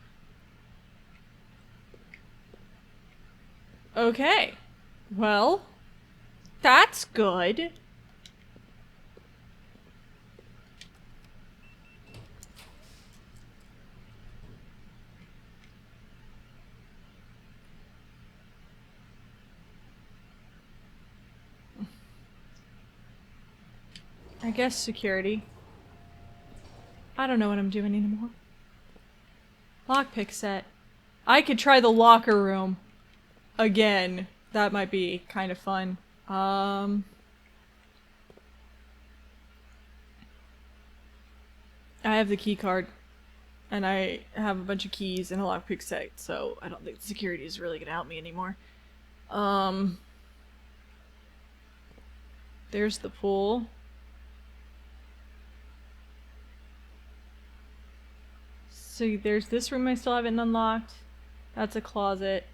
Okay. Well, that's good. I guess security. I don't know what I'm doing anymore. Lockpick set. I could try the locker room. Again. That might be kind of fun. I have the key card. And I have a bunch of keys and a lockpick set, so I don't think security is really gonna help me anymore. There's the pool. So there's this room I still haven't unlocked. That's a closet.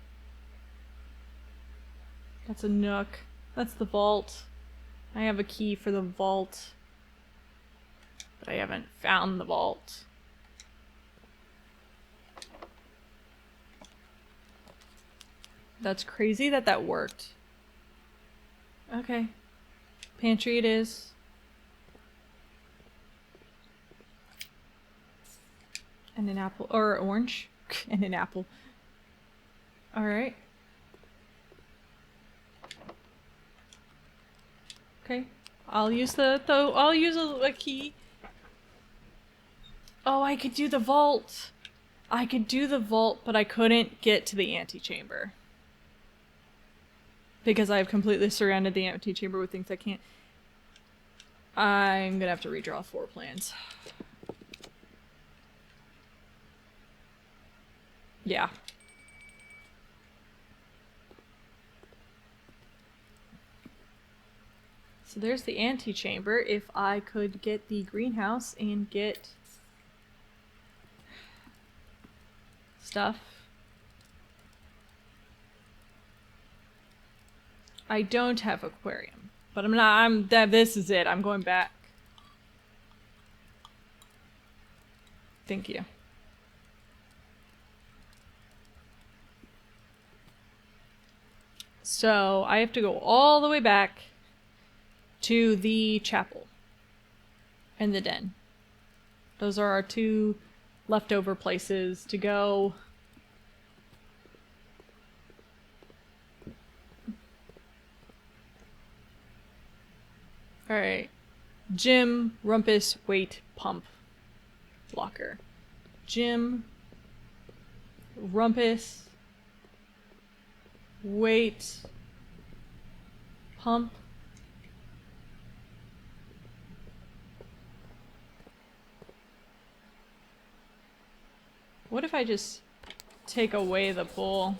That's a nook. That's the vault. I have a key for the vault. But I haven't found the vault. That's crazy that that worked. Okay. Pantry it is. And an apple. Or orange. And an apple. Alright. Okay. I'll use I'll use a key. Oh, I could do the vault. I could do the vault, but I couldn't get to the antechamber. Because I've completely surrounded the antechamber with things I can't. I'm gonna have to redraw 4 plans. Yeah. So there's the antechamber. If I could get the greenhouse and get stuff. I don't have aquarium, but this is it. I'm going back. Thank you. So I have to go all the way back to the chapel and the den. Those are our 2 leftover places to go. Alright. Gym, rumpus, weight, pump. Locker. Gym, rumpus, weight, pump. What if I just take away the pool?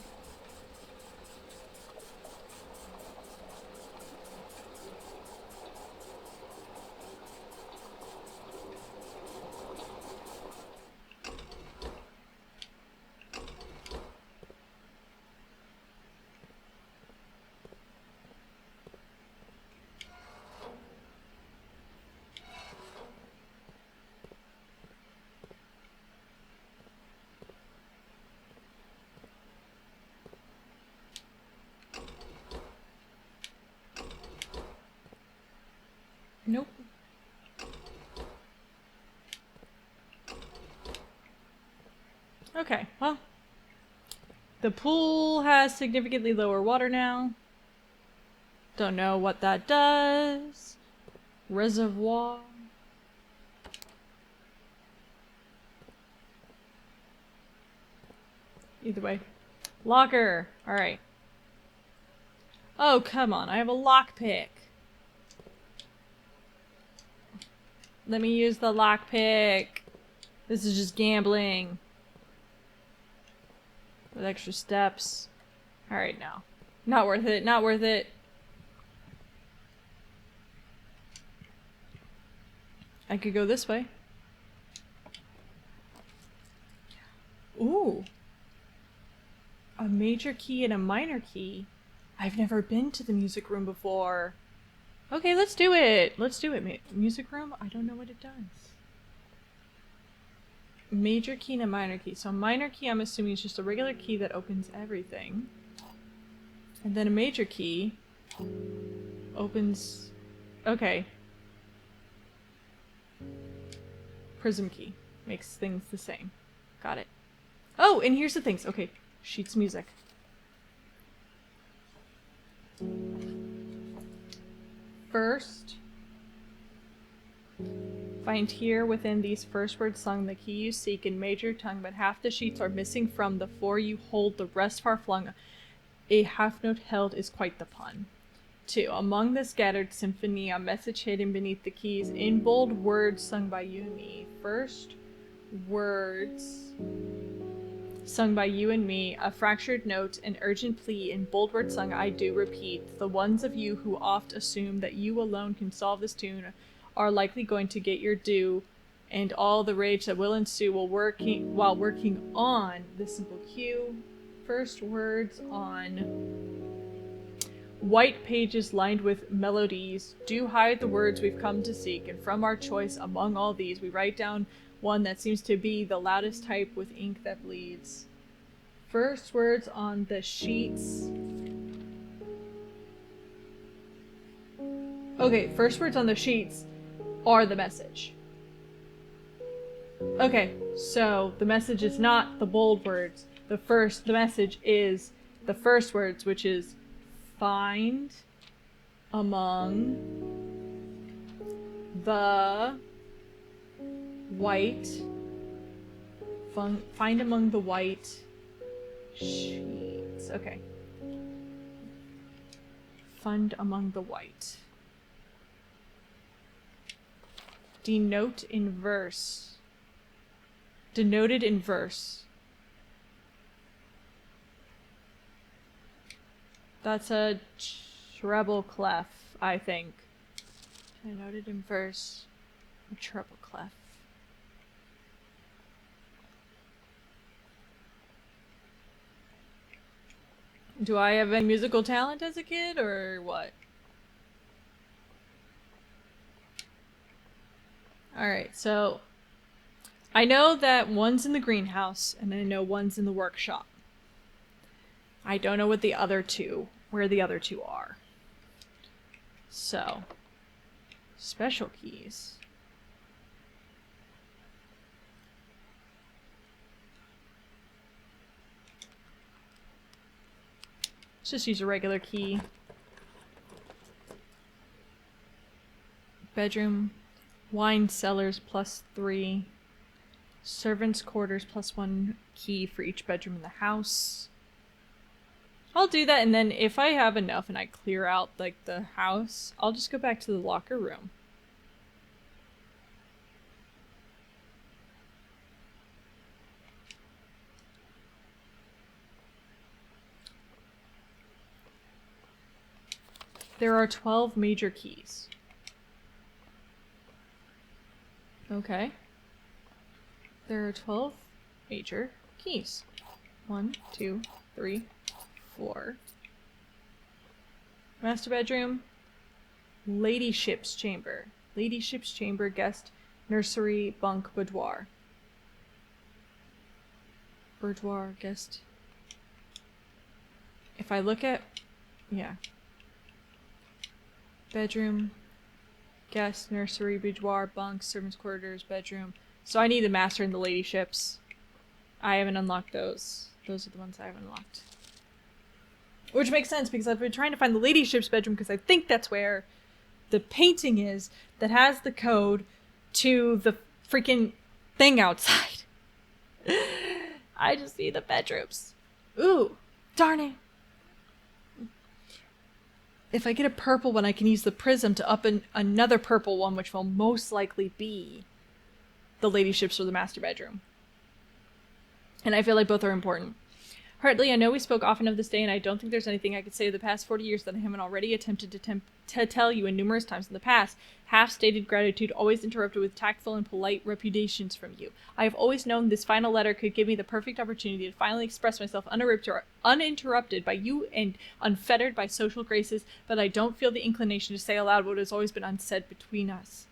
Nope. Okay, well. The pool has significantly lower water now. Don't know what that does. Reservoir. Either way. Locker. Alright. Oh, come on. I have a lockpick. Let me use the lockpick. This is just gambling. With extra steps. Alright, no. Not worth it. Not worth it. I could go this way. Ooh. A major key and a minor key. I've never been to the music room before. Okay, let's do it. Let's do it. Music room? I don't know what it does. Major key and a minor key. So a minor key, I'm assuming, is just a regular key that opens everything. And then a major key opens... Okay. Prism key. Makes things the same. Got it. Oh, and here's the things. Okay. Sheets music. First, find here within these first words sung the key you seek in major tongue, but half the sheets are missing from the 4 you hold, the rest far flung. A half note held is quite the pun. 2. Among the scattered symphony, a message hidden beneath the keys, in bold words sung by you and me. First words sung by you and me, a fractured note, an urgent plea in bold words sung, I do repeat. The ones of you who oft assume that you alone can solve this tune are likely going to get your due, and all the rage that will ensue while working on the simple cue. First words on White pages lined with melodies do hide the words we've come to seek, and from our choice among all these, we write down one that seems to be the loudest type with ink that bleeds. First words on the sheets. Okay, first words on the sheets are the message. Okay, so the message is not the bold words. The message is the first words, which is find among the white. Find among the white sheets. Okay. Find among the white. Denote in verse. Denoted in verse. That's a treble clef, I think. Denoted in verse. A treble clef. Do I have any musical talent as a kid, or what? Alright, so I know that one's in the greenhouse, and I know one's in the workshop. I don't know where the other two are. So, special keys. Let's just use a regular key. Bedroom. Wine cellars +3. Servants' quarters +1 key for each bedroom in the house. I'll do that, and then if I have enough and I clear out like the house, I'll just go back to the locker room. There are 12 major keys. Okay. There are 12 major keys. 1, 2, 3, 4. Master bedroom. Ladyship's chamber. Ladyship's chamber, guest, nursery, bunk, boudoir. Boudoir, guest. If I look at... yeah. Bedroom, guest, nursery, boudoir, bunk, servants' quarters, bedroom. So I need the master and the ladyships. I haven't unlocked those. Those are the ones I haven't unlocked. Which makes sense because I've been trying to find the ladyship's bedroom because I think that's where the painting is that has the code to the freaking thing outside. I just need the bedrooms. Ooh, darn it. If I get a purple one, I can use the prism to up another purple one, which will most likely be the ladyships or the master bedroom. And I feel like both are important. Hartley, I know we spoke often of this day, and I don't think there's anything I could say of the past 40 years that I haven't already attempted to tell you in numerous times in the past. Half-stated gratitude always interrupted with tactful and polite repudiations from you. I have always known this final letter could give me the perfect opportunity to finally express myself uninterrupted by you and unfettered by social graces, but I don't feel the inclination to say aloud what has always been unsaid between us.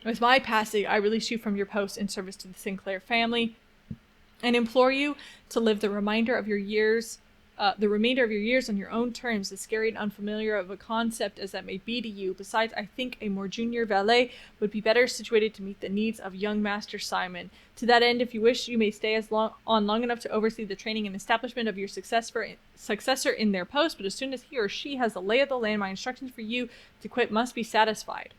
With my passing, I release you from your post in service to the Sinclair family, and implore you to live the remainder of your years on your own terms, as scary and unfamiliar of a concept as that may be to you. Besides, I think a more junior valet would be better situated to meet the needs of young Master Simon. To that end, if you wish, you may stay long enough to oversee the training and establishment of your successor in their post, but as soon as he or she has the lay of the land, my instructions for you to quit must be satisfied.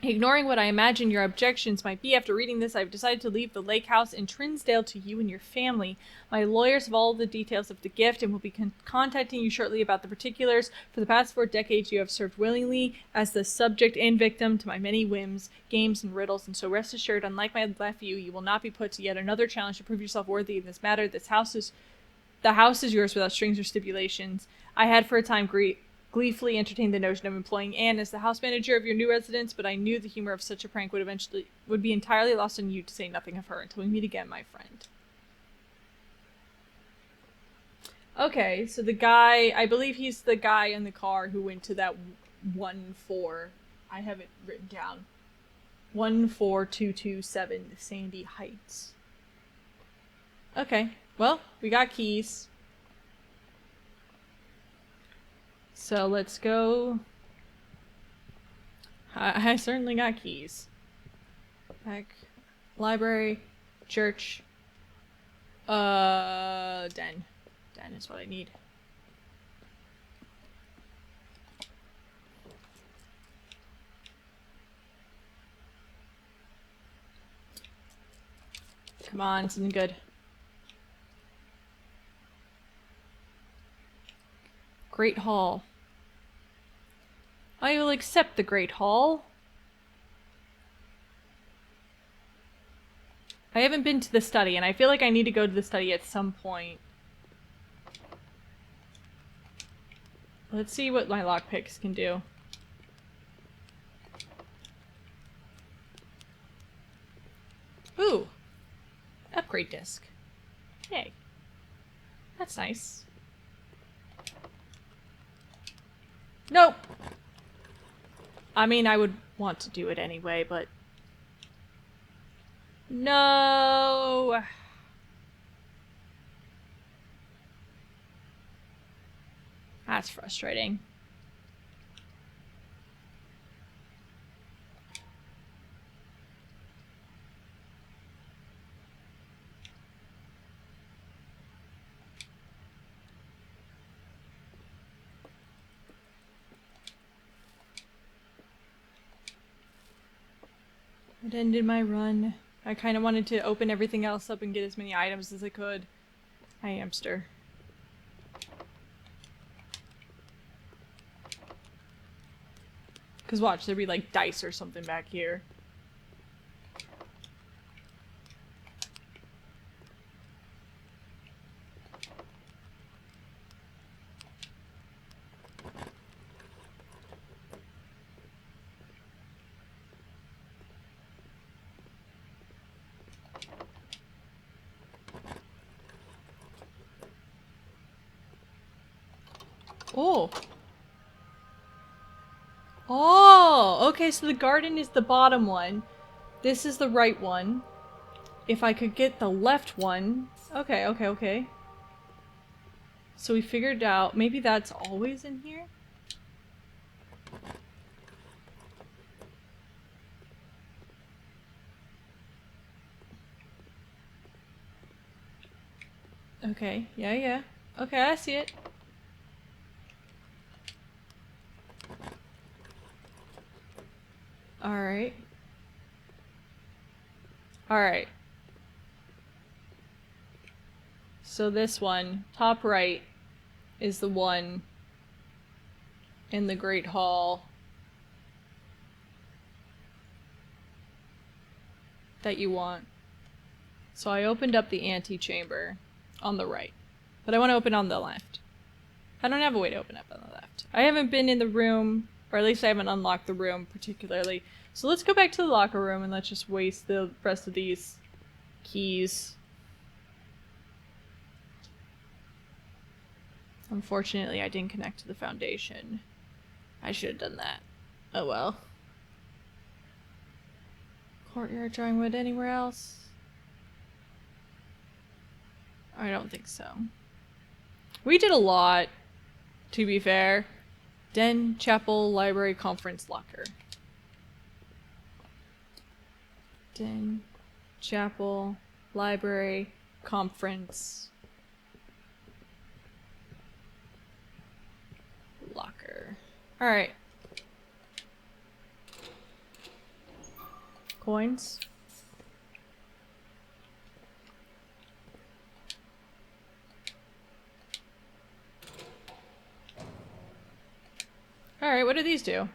Ignoring what I imagine your objections might be, after reading this, I've decided to leave the lake house in Trinsdale to you and your family. My lawyers have all the details of the gift and will be contacting you shortly about the particulars. For the past 4 decades, you have served willingly as the subject and victim to my many whims, games, and riddles, and so rest assured, unlike my nephew, you will not be put to yet another challenge to prove yourself worthy in this matter. The house is yours without strings or stipulations. I had for a time gleefully entertained the notion of employing Anne as the house manager of your new residence, but I knew the humor of such a prank would be entirely lost on you, to say nothing of her, until we meet again, my friend. Okay, so the guy, I believe he's the guy in the car who went to that 1-4. I have it written down. 14227 Sandy Heights. Okay, well, we got keys. So let's go. I certainly got keys. Back. Library. Church. Den. Den is what I need. Come on, something good. Great Hall. I will accept the Great Hall. I haven't been to the study, and I feel like I need to go to the study at some point. Let's see what my lockpicks can do. Ooh! Upgrade disc. Yay. That's nice. Nope! I mean, I would want to do it anyway, but... No! That's frustrating. It ended my run. I kind of wanted to open everything else up and get as many items as I could. Hi, hamster. Because watch, there'd be like dice or something back here. Oh. Oh, okay, so the garden is the bottom one. This is the right one. If I could get the left one. Okay, okay, okay. So we figured out, maybe that's always in here? Okay, yeah, yeah. Okay, I see it. Alright. Alright. So this one, top right, is the one in the Great Hall that you want. So I opened up the antechamber on the right, but I want to open on the left. I don't have a way to open up on the left. I haven't been in the room, or at least I haven't unlocked the room particularly. So let's go back to the locker room and let's just waste the rest of these keys. Unfortunately, I didn't connect to the foundation. I should have done that. Oh well. Courtyard drawing wood anywhere else? I don't think so. We did a lot, to be fair. Den, chapel, library, conference, locker. Den, chapel, library, conference, locker. Alright. Coins. Alright, what do these do?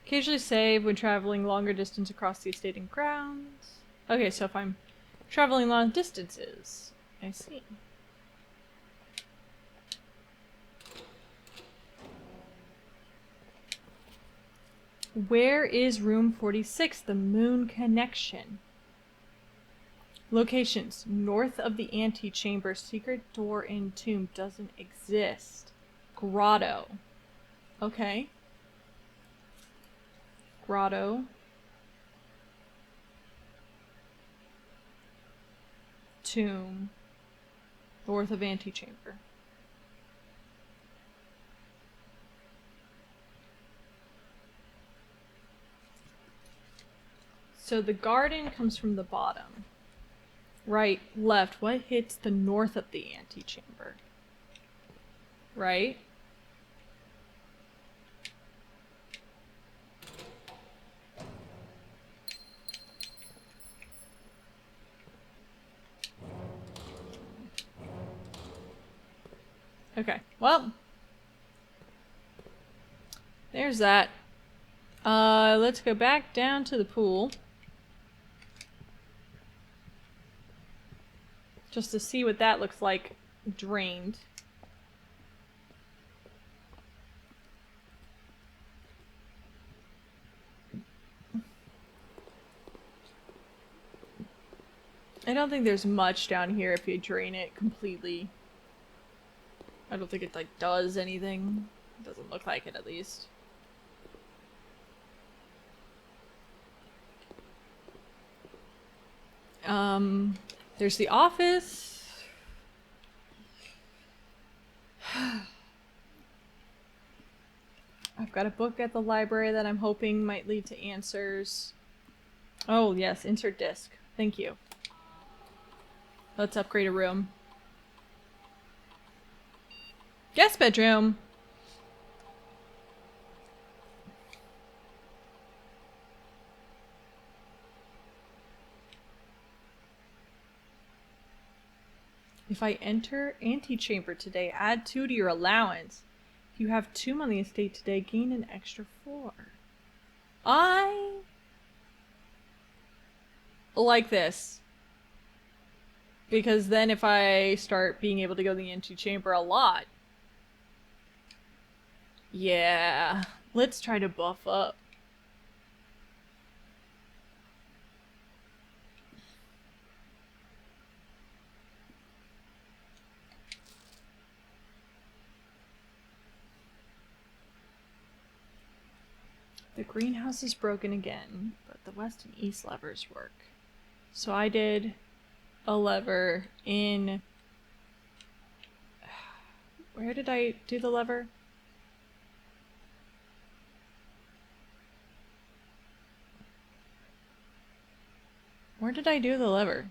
Occasionally save when traveling longer distance across the estate and grounds. Okay, so if I'm traveling long distances. I see. Where is room 46? The moon connection. Locations. North of the antechamber. Secret door in tomb doesn't exist. Grotto. Okay. Grotto. Tomb. North of antechamber. So the garden comes from the bottom. Right, left. What hits the north of the antechamber? Right? Okay, well. There's that. Let's go back down to the pool. Just to see what that looks like drained. I don't think there's much down here if you drain it completely. I don't think it, like, does anything. It doesn't look like it, at least. There's the office. I've got a book at the library that I'm hoping might lead to answers. Oh, yes, insert disc. Thank you. Let's upgrade a room. Guest bedroom! If I enter antechamber today, add 2 to your allowance. If you have 2 on the estate today, gain an extra 4. I like this. Because then if I start being able to go to the antechamber a lot. Yeah. Let's try to buff up. The greenhouse is broken again, but the west and east levers work. So I did a lever in... Where did I do the lever? Where did I do the lever?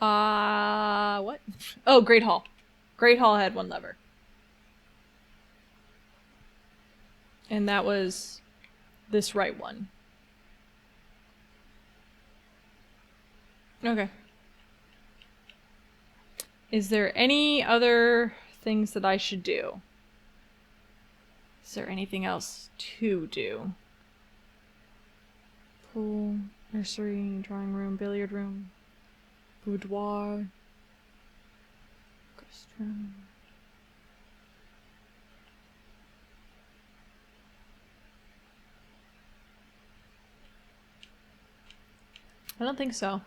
What? Oh, Great Hall. Great Hall had 1 lever. And that was this right one. Okay. Is there any other things that I should do? Is there anything else to do? Pool, nursery, drawing room, billiard room, boudoir, guest room. I don't think so.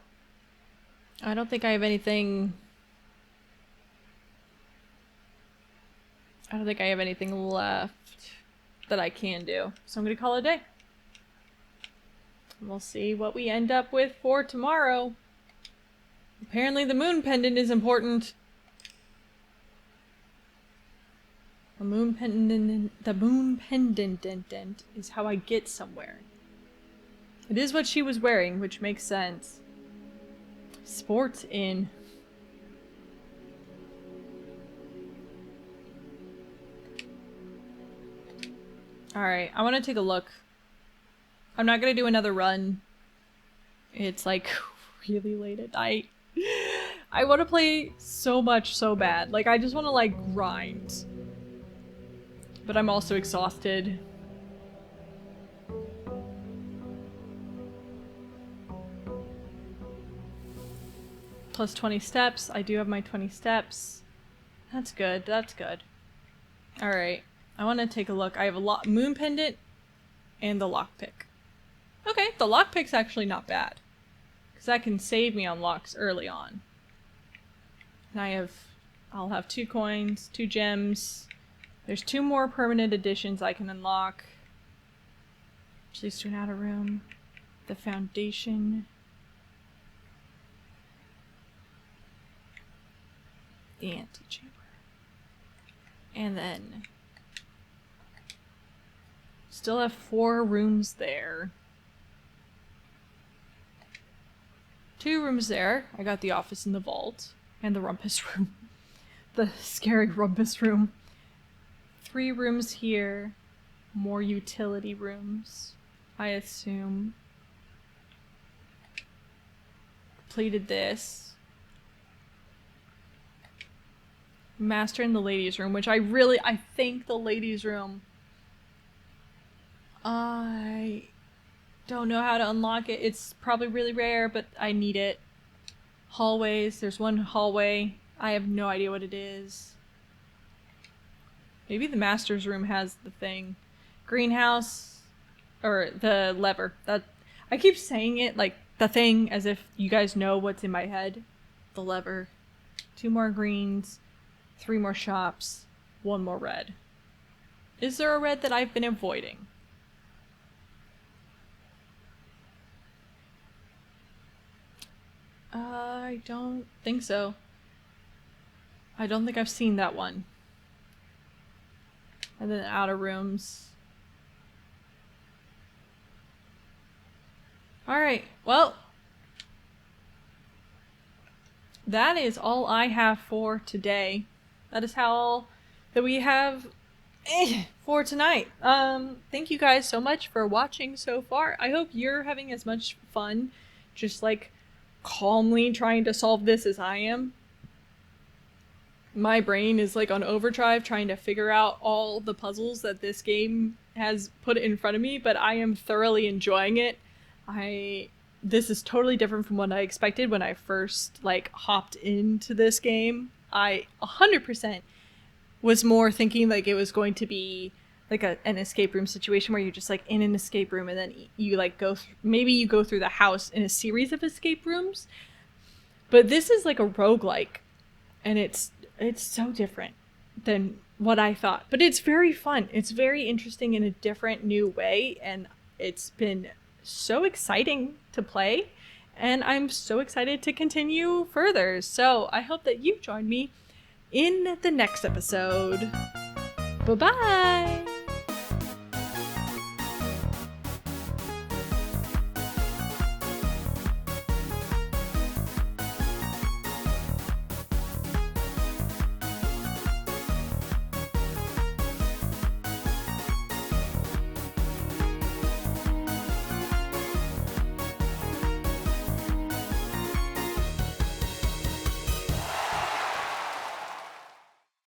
I don't think I have anything... I don't think I have anything left that I can do. So I'm gonna call it a day. And we'll see what we end up with for tomorrow. Apparently the moon pendant is important. The moon pendant is how I get somewhere. It is what she was wearing, which makes sense. Sports in. Alright, I want to take a look. I'm not going to do another run. It's like really late at night. I want to play so much so bad. Like, I just want to like grind. But I'm also exhausted. Plus 20 steps. I do have my 20 steps. That's good. That's good. Alright. I want to take a look. I have a lot. Moon pendant and the lockpick. Okay, the lockpick's actually not bad. Because that can save me on locks early on. And I'll have 2 coins, 2 gems. There's 2 more permanent additions I can unlock. Which leads to an outer room. The foundation. The antechamber. And then still have 4 rooms there. 2 rooms there. I got the office and the vault. And the rumpus room. The scary rumpus room. 3 rooms here. More utility rooms, I assume. Completed this. Master in the ladies' room, which I think the ladies' room, I don't know how to unlock it. It's probably really rare, but I need it. Hallways. There's 1 hallway. I have no idea what it is. Maybe the master's room has the thing. Greenhouse. Or the lever. That I keep saying it like the thing as if you guys know what's in my head. The lever. 2 more greens. 3 more shops. 1 more red. Is there a red that I've been avoiding? I don't think so. I don't think I've seen that one. And then outer rooms. Alright, well. That is all I have for today. That is all that we have for tonight. Thank you guys so much for watching so far. I hope you're having as much fun just like calmly trying to solve this as I am. My brain is like on overdrive trying to figure out all the puzzles that this game has put in front of me, but I am thoroughly enjoying it. This is totally different from what I expected when I first like hopped into this game. I 100% was more thinking like it was going to be like an escape room situation where you're just like in an escape room and then you like maybe you go through the house in a series of escape rooms. But this is like a roguelike, and it's so different than what I thought. But it's very fun. It's very interesting in a different new way, and it's been so exciting to play, and I'm so excited to continue further. So I hope that you join me in the next episode. Bye-bye!